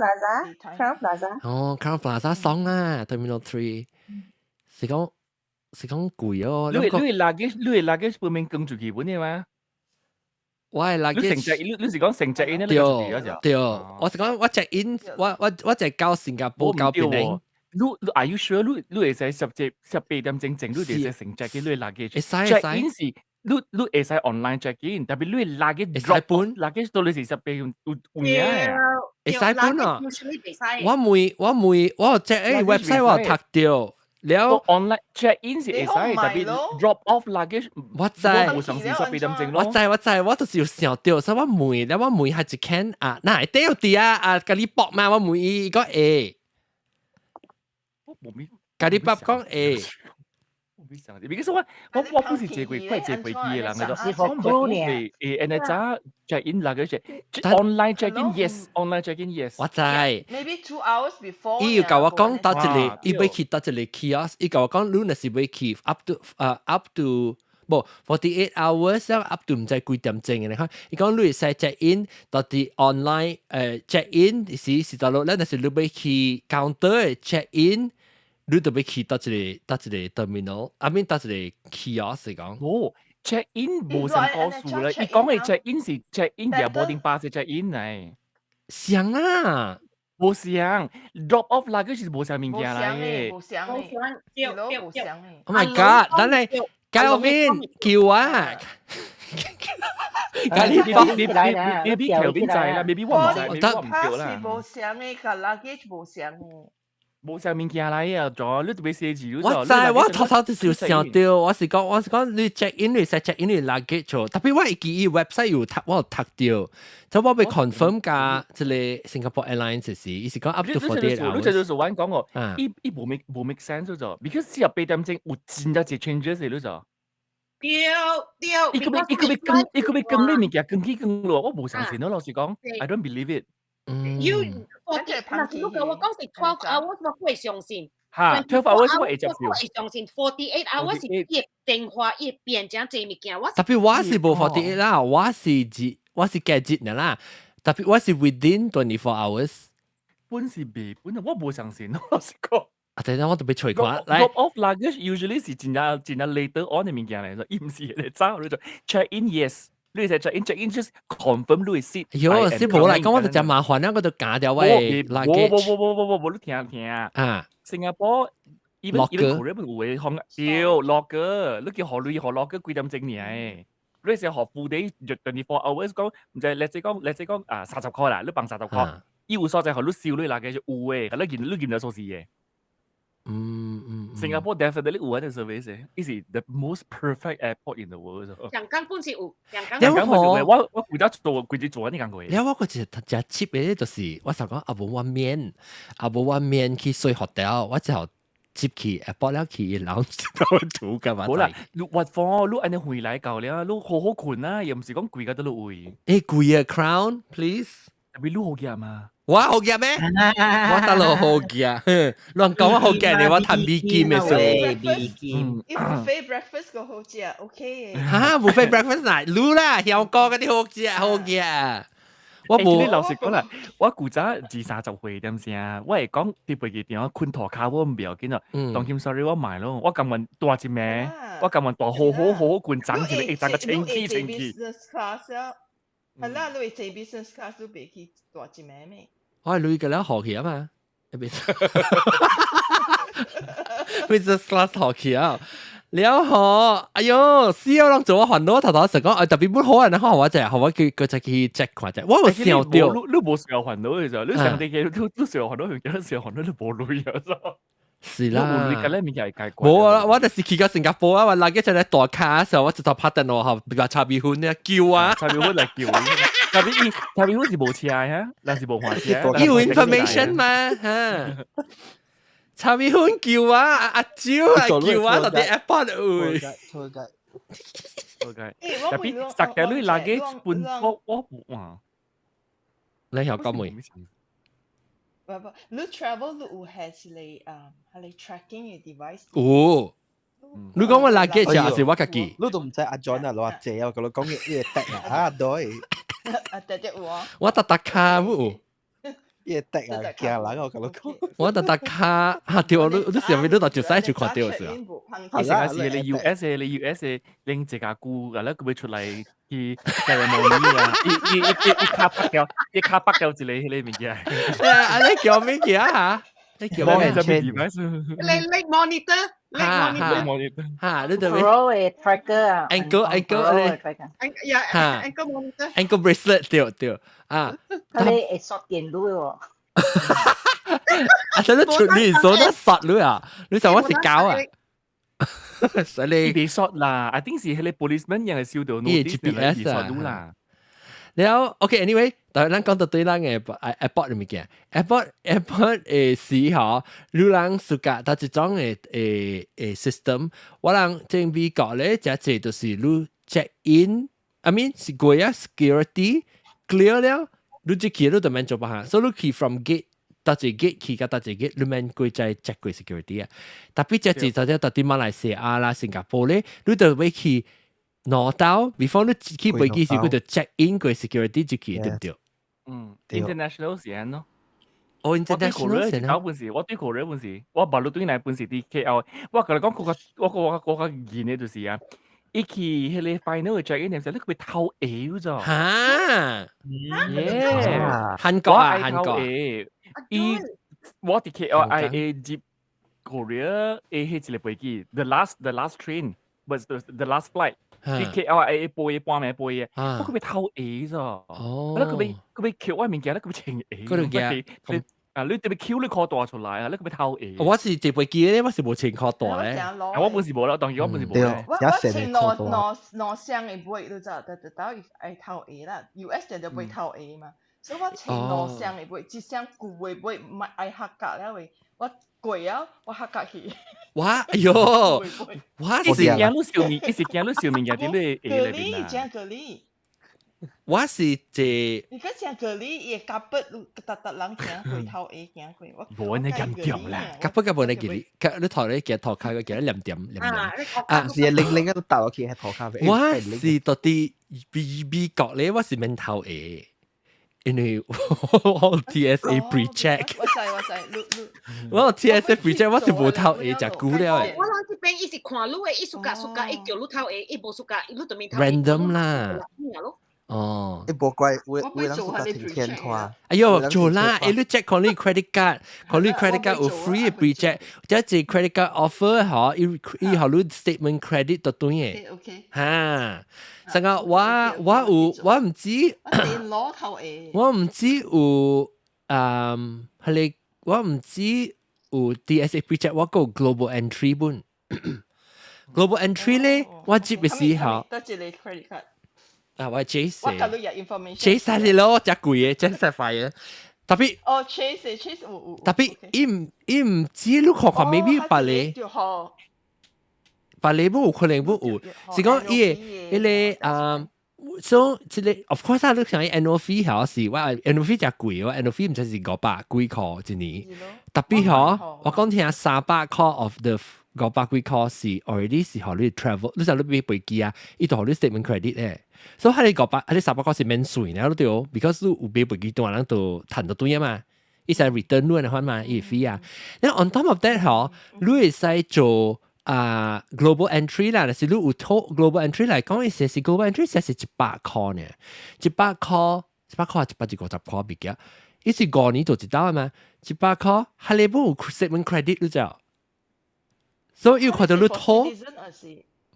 Plaza。哦 ，Crown Plaza 爽啊 ，Terminal 3。是講貴哦。你係 luggage 背面更住基本嘅嘛？我係 luggage。你是講成隻 in 咧？對，我是講我check in，我就到新加坡到檳城， Are you sure？你會使18點正，你會使成 check in 你 luggage。check in 是你會使 online check in，特別你 luggage drop luggage 到你是18點有嘢。會使搬啊！我 check in website 我讀到。了 online check in 是會使，特別 drop off luggage 我知，冇上線18點正咯。我知，我就是有想到，所以我問咧，我問係一間啊，嗱，一定有啲啊，咖喱卜嘛，我問伊個 A， 咖喱卜講 A。because 我不是借貴，快借貴啲嘅啦，我唔係誒咋 check in luggage online check in yes，online check in yes。我知。Maybe 2 hours before。伊要教我講到一個，伊要去到一個 kiosk， 伊教我講，你若是要去 up to 不 48 hours， up to 唔知幾點鐘嘅，你看，伊講你會使 check in 到啲 online check in 是到落咧，但是你要去 counter check in。你特別去到一個 terminal，I mean 到一個 kiosk 嚟講。哦 ，check in 冇上高數啦，伊講嘅 check in 是 check in 嘅 boarding pass 係 check in 嚟。像啊，冇像 drop off luggage 是冇上面嘅嚟嘅。冇像嘅。Oh my god！ 等你 Kelvin 叫啊！你俾 Kelvin 制啦，未必我唔制，未必我唔叫啦。冇像嘅，個 luggage 冇像嘅。冇上面件嚟啊！咗你特別寫字，我知，我偷偷就是想到，我是講你 check in 你使 check in 你 luggage 咗，特別我記伊 website 有我讀到，就我被 confirm 㗎，即係 Singapore Airlines 時，伊是講 up to 48 hours。你就做玩講我，伊冇 make sense 咗 ，because 18點正有真係隻 changes 嚟咗。伊佢咪更呢物件更起更落，我冇相信咯，老實講 ，I don't believe it。要嗱，如果我講是12 hours， 我會相信。嚇，12 hours 我會接受。我會相信48 hours 是一電話一變咗濟物件。特別我是冇48啦，我是加節嘅啦，特別我是 within 24 hours。本是未本啊，我冇相信咯，老實講。啊，等陣我特別隨講。Drop off luggage usually 是真係 later on 嘅物件嚟，而唔是你走你就 check in yes。你就 check in just confirm 你 sit。喲，是冇啦，咁我就真麻煩啦，我就假掉喂。冇，你聽啊！新加坡 even Korea 唔會學叫 logger， 你叫學 logger 幾點鐘呢？你成學 full day 24 hours 講，唔就係let's say 講30塊啦，你bằng 30塊，有所在學你少你啦嘅就有嘅，你見到數字嘅。Singapore definitely 有呢個 service， is the most perfect airport in the world。香港本是有，香港本是有，我負責做呢間嘢。然後我個只 cheap 嘅就是我想講阿冇碗面去睡 hotel， 我就接去 airport 了去然後住㗎嘛。好啦，你屈放你安尼回來夠了，你好好困啦，又唔是講貴嘅都你會。貴啊 Crown please， 特別你好嘅嘛。我好嘅咩？我得落好嘅，亂講我好嘅，你我談 B 金嘅數。B 金。buffet breakfast 個好食 ，OK 嘅。嚇 buffet breakfast 嗱，滷啦，香港嗰啲好嘅。我冇。你老實講啦，我古早20-30歲點先，我係講啲背嘅電話昆陀卡我唔要緊啊。當今 sorry 我買咯，我今日大隻咩？我今日大好罐整住你，整個清氣。係啦，你坐 business class 都別去大隻咩咩？我係女嘅啦，學期啊嘛，business class 學期啊，了學，哎呦，CEO 讓做我煩惱，頭成講，特別本好人，你學我就佢去 check 看啫，我冇笑掉，你冇時候煩惱嘅時候，你上啲嘢都時候煩惱，有幾時候煩惱你冇女嘅咯。是啦，冇啊！我就是去到新加坡啊，我嗱嘅就喺大卡嘅時候，我就拍電話嚇，比較叉米粉咧叫啊，叉米粉嚟叫，叉米粉是冇車嚇，那是冇換車。要 information 嘛嚇，叉米粉叫啊，阿蕉嚟叫啊，到啲 airport 會。特別實際你嗱嘅半波哇，你又講咩？你 travel 你有係你 tracking 嘅 device。哦，你講我 luggage 就係我自己。你都唔使阿 John 啊，攞阿姐啊，佢講嘅嘢得啊，對。阿姐姐喎。我特卡喎。嘢得啊，驚人我咁講。我特卡嚇掉，你上面都到條西就看掉是啊。係啊，係你 US 拎自家姑㗎啦，佢會出嚟去 ceremony 啊，一卡北掉一你面嘅。啊，你叫咩嘢啊？你叫咩 device？你 monitor，你 monitor，嚇，你對 Pro 嘅 tracker 啊 ankle 咧 ankle monitor，ankle bracelet 對啊，佢哋會鎖電腦喎。啊，真係出年鎖得實了啊！你想我食膠啊？所以別 shot 啦，I think 是迄個 policeman ยัง係收到 notice 嚟別 shot 啦。แล้ว OK，anyway， ตอนนั้น講到對啦嘅 airport 嘅物件 ，airport 嘅時候，你人自家到一種嘅system， 我人正美國咧，就係就是你 check in，I mean 是過啊 security clear 了，你就去你就免做乜嘢，所以你去 from gate。到一 gate 去到一 gate， 你免過再 check 過 security 啊。特別即係就到啲馬來西亞啦、新加坡咧，你就會去攞到 ，before 你去飛機時，佢就 check in 過 security 就去對唔對？international 先咯。international 先咯。我對嗰本事，我冇對那本事啲 KL， 我同你講我個見嘅就是啊，一去迄個 final 嘅 check in 嘅時候，你佢偷嘢咋？嚇！韓國啊，韓國。我哋 KLIA 接 Korea 迄一個飛機 the last train was the last flight 啲 KLIA 飛半暝飛嘅，我佢被偷嘢咋？哦，佢被撬我物件，佢被清嘢。嗰條嘢啊！你特別撬你褲帶出來啊！你佢被偷嘢。我是接飛機咧，我是冇清褲帶咧。我本是冇啦，當然我本是冇咧。我清攞箱嘅杯，你知道，得到係偷嘢啦。US 就會偷嘢嘛。所以我清攞箱嘅杯，一箱舊嘅杯，唔係愛合格啦喂，我貴啊，我合格去。哇！哎呦，哇！一時驚你笑面，一時驚你笑面嘅啲你蛤蜊，講蛤蜊。我是這。而家講蛤蜊，嘢夾筆，特人行回頭嘢行回。冇你咁掂啦，夾筆冇你記你，你頭你記頭卡個記兩點。啊，是另都倒落去係頭卡啡。我是到啲 BB 角咧，我是免頭嘢。因為我 TSA pre-check， 我 TSA pre-check 我是冇偷嘢就估了誒。我諗呢邊一時看路誒，一暑假一叫路偷嘢，一冇暑假一路都未偷。random 啦。哦，一波怪會人暑假停天拖。哎呦，做啦！你 check 講你 credit card 有 free 嘅 pre-check， 即係 credit card offer 嗬，以後你 statement credit 到對嘅。嚇，成個我唔知，我唔知有係你我唔知有 DSA pre-check， 我個 global entry 本 global entry 咧，我接嘅時候。啊，我 Chase， 我搞到有 information。Chase 係你咯，隻貴嘅，真係快嘅。特別Chase，特別伊唔知你看看 maybe 白你不有可能不有，是講伊個so 即係 of course 你想 annual fee 係是我 annual fee 就貴喎 annual fee 唔知是500幾塊一年，特別嗬，我講聽300塊 of the 500幾塊是 already 是學你 travel， 你就你俾飛機啊，伊度學你 statement credit 咧。所以喺你500，喺你300塊是免稅呢，對哦 ，because 有俾飛機多人都賺到對啊嘛，伊使 return 你嘅嘛，伊 fee 啊。然後 on top of that 嗬，你會使做global entry 啦，但是你有拖 global entry 嚟講，伊是 global entry 是100塊呢，100塊150塊別嘅，伊是5年做一道嘛，100塊係你冇 statement credit 你知，所以要看到你拖。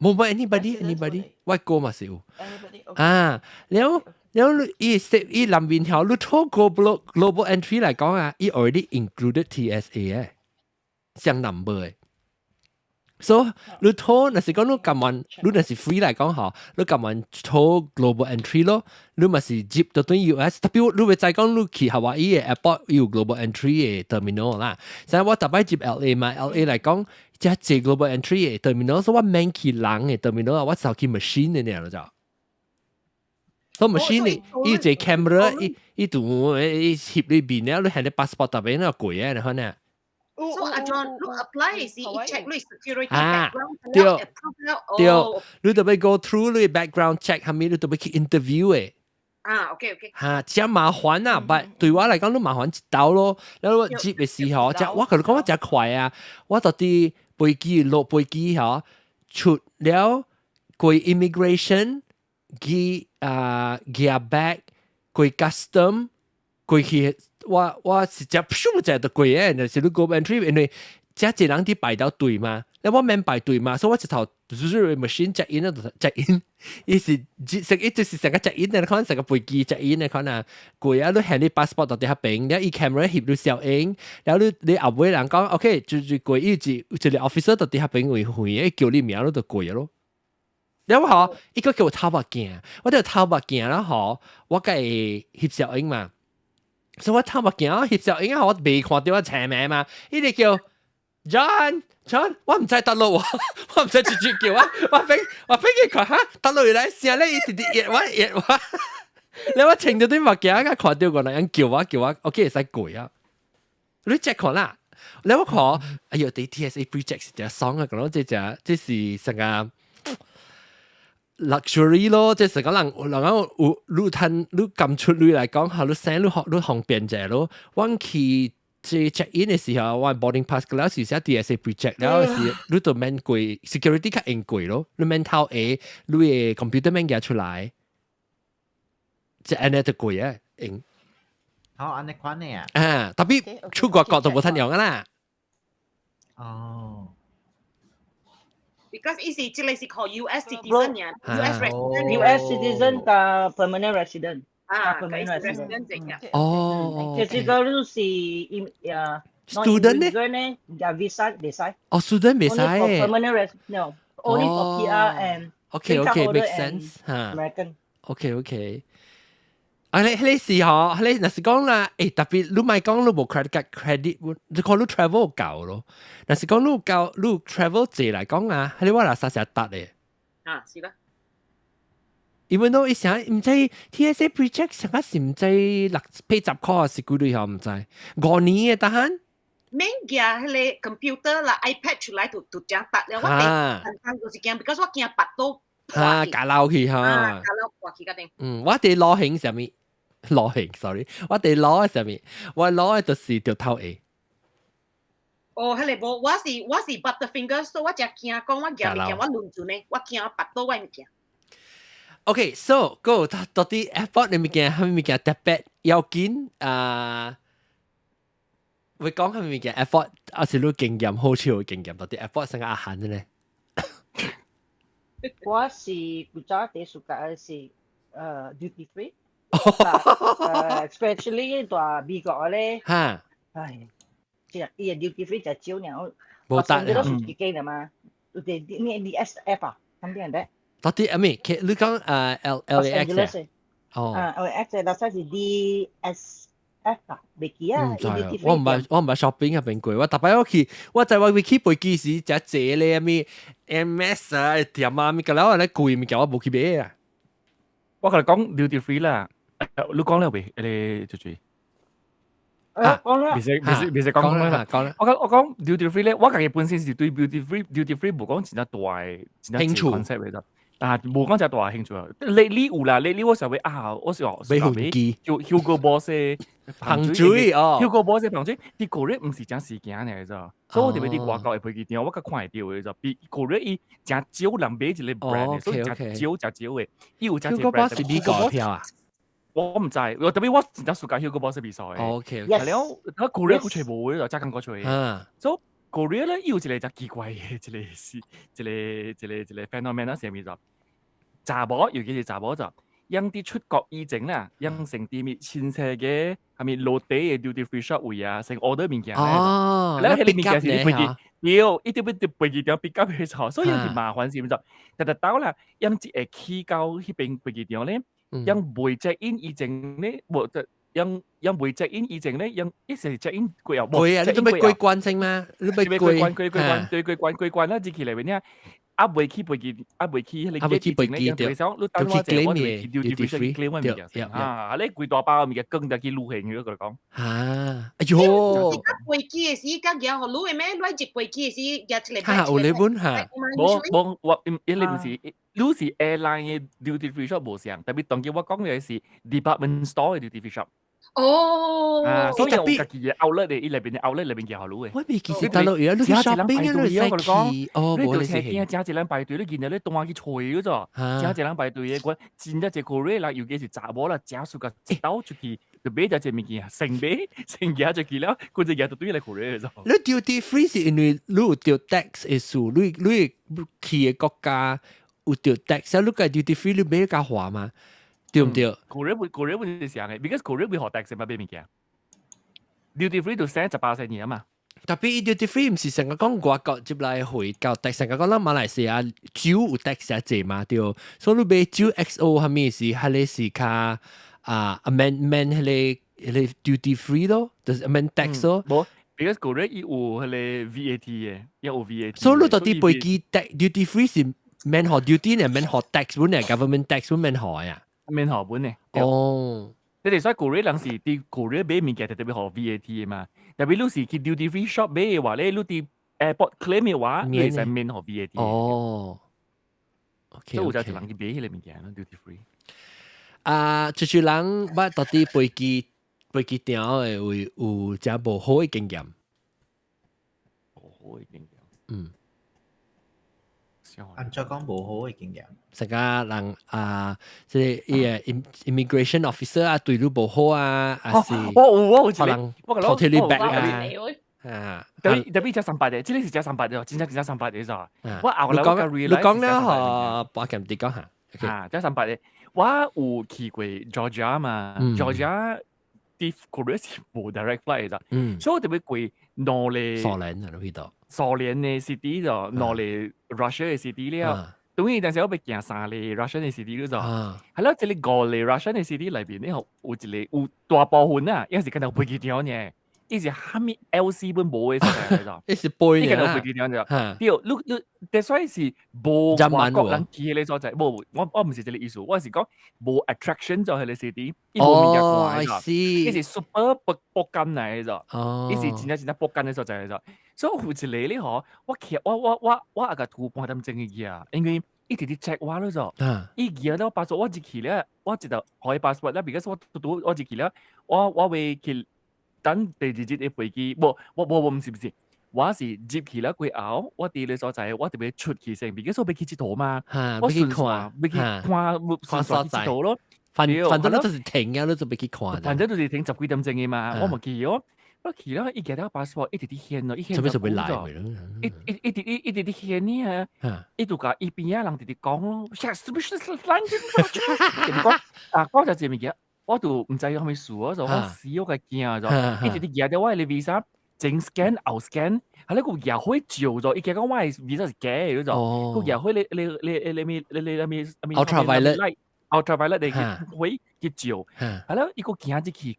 冇 anybody， 外國嘛是有啊，แล้ว伊南邊條你拖 global entry 嚟講啊，伊 already included TSA 嘅，上 number 嘅。所以你拖，若是講你咁樣，你若是 free 嚟講嚇，你咁樣拖 global entry 咯，你咪是接到對 US， 特別你會再講你去夏威夷嘅 airport 有 global entry 嘅 terminal 啦。所以我特別接 LA 嘛 ，LA 嚟講。即係 global entry 嘅 terminal， 所以我免去人嘅 terminal， 我就去 machine 嘅呢就。所以 machine 伊隻 camera， 伊度伊翕裏邊咧，你係你 passport 特別那貴嘅，你看呢。So 阿 John， 你 apply 時，伊 check 你 security background， 對，你特別 go through 你 background check， 後面你特別去 interview 嘅。OK， 嚇，真麻煩啊！但對我嚟講都麻煩一道咯。然後接嘅時候，就我同你講我真快啊！我到啲飛機落飛機嚇，出了過 immigration， 寄 bag， 過 custom，過去我是只咻就就過嘅，就是你 go entry，因為只一人啲排到隊嘛，你我免排隊嘛，所以我一頭 machine check in 啊 check in， 伊是就是成個 check in 嘅，可能成個飛機 check in 嘅可能過啊，你 hand 啲 passport 到底下邊，然後伊 camera 翕到小影，然後你後尾人講 OK， 就過伊就 officer 到底下邊會叫你名，你就過咯。然後嗬，伊個叫我偷目鏡，我就偷目鏡啦嗬，我梗係翕小影嘛，所以我偷目鏡我翕小影我未看到我前名嘛，伊哋叫 John， 我唔知得路喎，我唔知直接叫我俾佢看嚇，得路嚟試下咧，伊直接熱我，你我停到啲目鏡，我看到個人叫我 ，OK 使攰啊，你 check 看啦，你我看，哎呦，啲 TSA project 是隻爽啊，咁即是成個。luxury 咯，即係講人有你趁你撳出嚟嚟講下，你聲你方便者咯。我去即 check in 嘅時候，我 boarding pass 嗰陣時寫 DSA project， 然後是你就免貴 security 較應貴咯，你免偷 A， 你嘅 computer 免寄出來，即係安尼就貴啊，應。好，安尼款嘅啊。啊，特別出國就冇得用噶啦。哦。Because it is called US citizen 呀 ，US resident。US citizen 加 permanent resident。permanent resident 嘅。哦。即係嗰啲是student 咧，加 visa 唔使。哦 ，student 唔使。Only for permanent resident no，only for PR and OK，make sense 嚇。American。OK。啊，你時嗬，你嗱是講啦，特別你咪講你冇 credit， 你講你 travel 夠咯。嗱是講你夠，你 travel 借嚟講啊，你話嗱實實得嘅。啊，是啦。因為我以前唔知 TSA project 成日是唔知60-80塊是幾多樣唔知，5年嘅得閒。免嘅，迄個 computer 啦 iPad 出來就講白了，我哋常常就是驚 because 我驚白到。假撈去嚇。假撈破去嗰啲。我哋攞興上面。攞型 ，sorry， 我哋攞喺上面，我攞嘅就是條頭 A。哦，迄個無，我是 Butterfinger， 所以我只驚講我驚我輪轉呢，我驚我拔到我物件。OK，so go 到啲 airport 你物件，係咪物件特別要緊會講係咪物件 airport， 還是你經驗好笑嘅經驗？到啲 airport 成個阿閒嘅咧。我是古早啲暑假是duty free。especially 大美國咧，唉，即係伊個 duty free 就少了，冇得都數幾幾啦嘛，你 DSF 啊，咁啲人咧，到底你講LAX 哦，LAX 嗱曬是 DSF 啊，未記啊，我唔係 shopping 入邊貴，我特別我就話 Wiki 背機時只借咧咪 MS 啊，點啊咪個佬咧貴咪叫我冇去買啊，我同你講 duty free 啦。你講啦喂，你做住。講啦。未使講啦。我講 duty free 咧，我自己本身是對 duty free 冇講真係大興趣 concept 嚟㗎。啊，冇講真係大興趣啊！你有啦，你我成日我時候俾紅機，Hugo Boss 彭水哦 ，Hugo Boss 彭水，啲個人唔是講時間嚟咋，所以我哋俾啲外國嘅飛機店，我較看會到嘅就，比個人伊真少人買一個 brand， 所以真少嘅，伊有真少 brand。係美國票啊？我唔知，特別我真係暑假 Hugo Boss 比賽。OK，係了，我 Korea 佢全部就揸緊過出去。所以 Korea 咧要一個就奇怪嘅，一個 phenomenon 啦，上面就查某，尤其是查某就，因啲出國以前啦，因成啲咩前車嘅，係咪落地嘅 duty free shop 位啊，成 order 物件咧。哦，แล้ว係物件是啲飛機，要一啲飛機點 pick up 嘅時候，所以有啲麻煩事就，但到啦，因啲誒起到嗰邊飛機點咧。因未 check in 以前咧，冇就因未 check in 以前咧，因一時 check in 貴又冇。貴啊！你都未貴關先嘛？你未貴啦！至期嚟邊啊？啊未起飛機，啊未起你機票咧，因為想你等我借我哋 duty free claim 乜嘢啊？你貴大包咪嘅更加幾路行嘅，佢講。啊！哎呦！飛機嘅時，家嘢我攞嘅咩？攞住飛機嘅時，日嚟。嚇！有你本嚇。冇，我你唔是。你是 airline 嘅 duty free shop 冇上，特別當叫我講嘅是 department store 嘅 duty free shop。哦，所以有自己嘅 outlet 嚟，呢邊嘅 outlet 裏邊嘅好路嘅。我未記實大陸而家你 shopping 啊，你識去哦，你條冇你識去。車驚，一隻人排隊，你見到你動下去吹嗰咋，一隻人排隊嘅，我見一隻 Korea 啦，尤其是查某啦，揸數個一刀出去，就買咗隻物件，成嘢出去了，佢就嘢就對嚟 Korea 咗。你 duty free 是因為你有條 tax 嘅數，你去嘅國家有條 tax，你個 duty free 你買較華嘛？對唔對？Korea 會係成嘅 ，because Korea 會學 tax 嘛，買物件。duty free 就18%嘢啊嘛。特別 duty free 唔是成個講外國接來回教 tax， 成個講啦馬來西亞酒有 tax 一隻嘛，對。所以你買酒 XO 係咩事？係你是卡amendment 係你 duty free 咯，就是 amend tax 咯。冇，because Korea 有係你 VAT 嘅，有 VAT。所以你到底背記 duty free 是免學 duty 呢？免學 tax 本嚟 government tax 本免學呀？免學本嚟。哦。你哋所以 Korea 人是啲 Korea 買物件特別學 VAT 嘅嘛，特別你是去 duty free shop 買嘅話咧，你啲 airport claim 嘅話，你係免學 VAT。哦。OK。所以就係人去買呢啲物件咯 duty free。就人捌到底飛機店誒有真無好嘅經驗。無好嘅經驗。嗯。按照講無好嘅經驗。成個人即係 immigration officer 啊，對你無好啊，還是我可能 totally back 啊。特別只300嘅，即係是只300嘅，真正300嘅咋。我後來你講咧嗬，把咁啲講下。只300嘅，我有去過 Georgia 嘛 ，Georgia 啲 Korea 是冇 direct flight 嘅咋，所以我特別貴攞嚟。蘇聯啊，去到。蘇聯嘅 city 就攞嚟 Russia 嘅 city 了。當然，但是我被行3嚟 Russian 嘅 city 嗰度，係咯，即係5嚟 Russian 嘅 city 裏邊咧，有大部分啊，有時間有飛機場嘅，有時蝦米 LC 本冇嘅所在嚟咗，有時背嘅，有飛機場就，屌，你所以是冇外國人去嘅所在，冇，我唔是這個意思，我是講冇 attraction 就係你 city，呢冇面嘅怪咗，呢是 super 博緊嚟咗，呢是真博緊嘅所在嚟咗。所以有一個咧，嗬，我阿個圖半點鐘嘅嘢，因為一直啲 check 我咯就，一嘢咧巴索我自己咧，我知道可以巴索咧，because 我自己咧，我會去等第二節嘅飛機，我唔是，我是接起咧佢後，我哋咧所在，我特別出去先，because 我俾佢知道嘛，我順便俾佢看所在咯，反正都是停嘅，都俾佢看，反正都是停10幾點鐘嘅嘛，我冇記咗。我記得一見到passport 一直啲顯咯，一顯就冇咗，一直啲顯呢啊，一度個一邊啊人哋啲講咯，是不是language？ 講講就係物件，我都唔知係咪數啊，就我死我個驚咗，一直啲嘢到我係 visa 整 scan out scan，係咧個嘢可以照咗，一見講我係 visa 係假嘅咗，個嘢可以你 ultraviolet 你會去照，係咯，一個行入去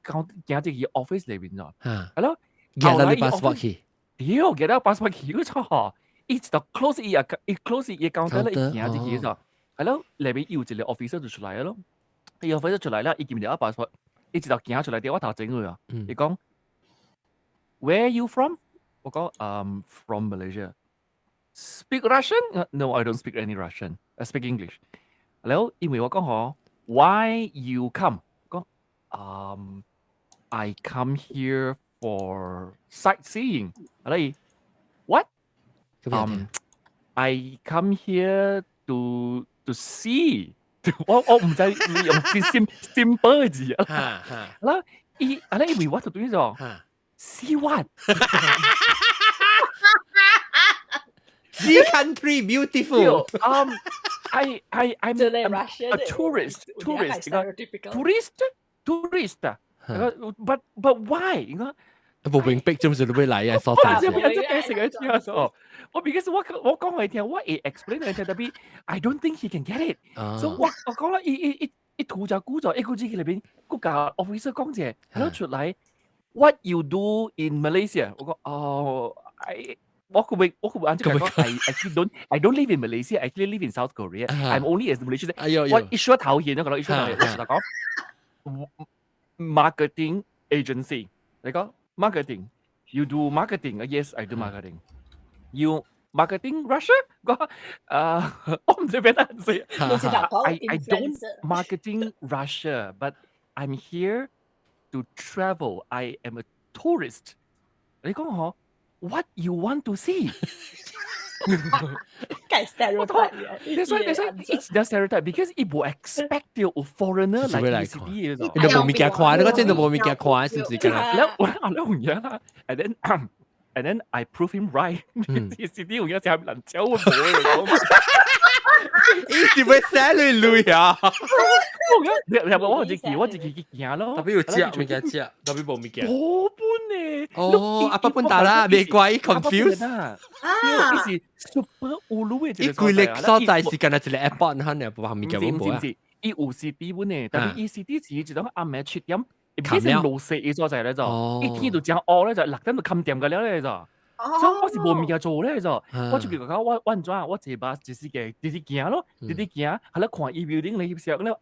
office 裏邊咗，係咯，行到你 passport 去，屌，行到 passport 去嗰錯，一直到 close 一 counter 咧，一行入去咗，係咯，裏邊有一個 officer 就出來咯，啲 officer 出來啦，一見到 passport，一直到行出來啲我頭整佢啊，你講 Where are you from？ 我講from Malaysia。Speak Russian？ No, I don't speak any Russian. I speak English. แล้ว因為我講嗬 ，Why you come？ 講I come here for sightseeing。係 What？ I come here to see。我唔知你用啲 simple 字啊。啦，因為我就對咗 see what？ See country beautiful. I'm a tourist. But why？ 冇明白做乜你會嚟啊？所在我because 我講佢聽，我explain 佢聽，特別 I don't think he can get it。所以我講啦，一圖就估咗，一個字裏邊嗰個 officer 講嘢，係咯出嚟 ，What you do in Malaysia？ 我講我可唔可以按照講I don't live in Malaysia. I actually live in South Korea. I'm only as Malaysian. 我一說頭顯咗個，一說頭顯，我就講 marketing agency。你講 marketing, you do marketing? Yes, I do marketing. You marketing Russia? 我唔知邊度寫。I don't marketing Russia, but I'm here to travel. I am a tourist. 你講嗬 ，What you want to see？ 計 stereotype 嘅。That's why it's the stereotype because it will expect you a foreigner 嚟 ECD 嘅啫。你冇物件看，你嗰陣都冇物件看，是唔是咁啊？แล้ว紅樣啦 ，and then I prove him right。ECD 紅樣就係能走嘅冇嚟講。伊是要寫累累啊！你係咪我自己行咯？特別要食物件食，特別冇物件。好搬咧！哦，阿伯搬大啦，未怪 confuse。呢是 super ulu 嘅。伊規力所在是干那一個 airport 嚇，你又冇物件冇冇啊？伊有時啲本咧，但係伊是啲字就當暗暝出點，唔係成路食嘅所在咧就，一天就正惡咧就六點就冚掂嘅咧就。所以我是冇物件做咧就，我就叫佢我唔知啊，我坐巴士司機直行咯，直行，係啦看伊 building 你翕相咧，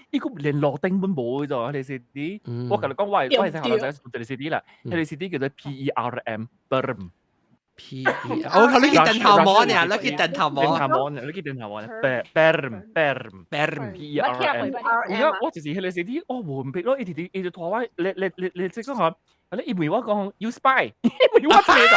伊個連路燈本冇嘅就，你是啲，我同你講我係喺學校仔你是啲啦，你是啲叫做 PERM。我頭你見電頭網呢，你見電頭網，你見電頭網，PERM，而家我就是你是啲，我唔biết咯，你就拖我，你即講下。你以為我講 you spy， 以為我做嘅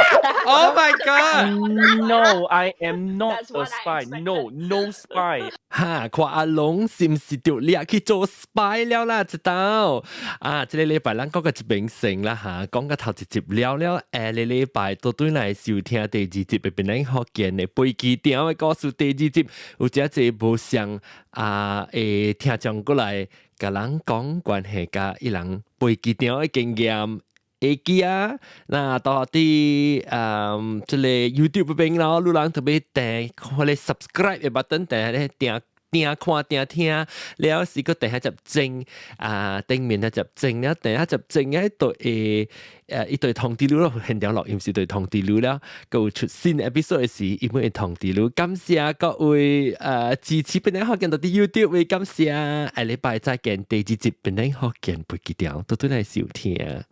？Oh my god！No, I am not a spy. No spy。哈，看阿龍是唔是掉你去做 spy 了啦？知道啊？這個禮拜咱講個一明星啦嚇，講個頭一集了，下個禮拜都對來收聽第二集嘅變咱福建嘅飛機點嘅故事第二集，有只一無相誒聽眾過來，甲人講關係甲伊人飛機點嘅經驗。記啊，那到啲即係 YouTube 邊咯，路人特別訂，我哋 subscribe 嘅 button 訂咧訂看訂聽，了是個訂下集正頂面下集正啦，訂下集正一對一對通知咯，現場錄音是對通知啦，個出新 episode 時一般係通知咯，感謝各位支持邊啲學見到啲 YouTube 嘅感謝，下禮拜再見第二集邊啲學見背記條，到對嚟收聽。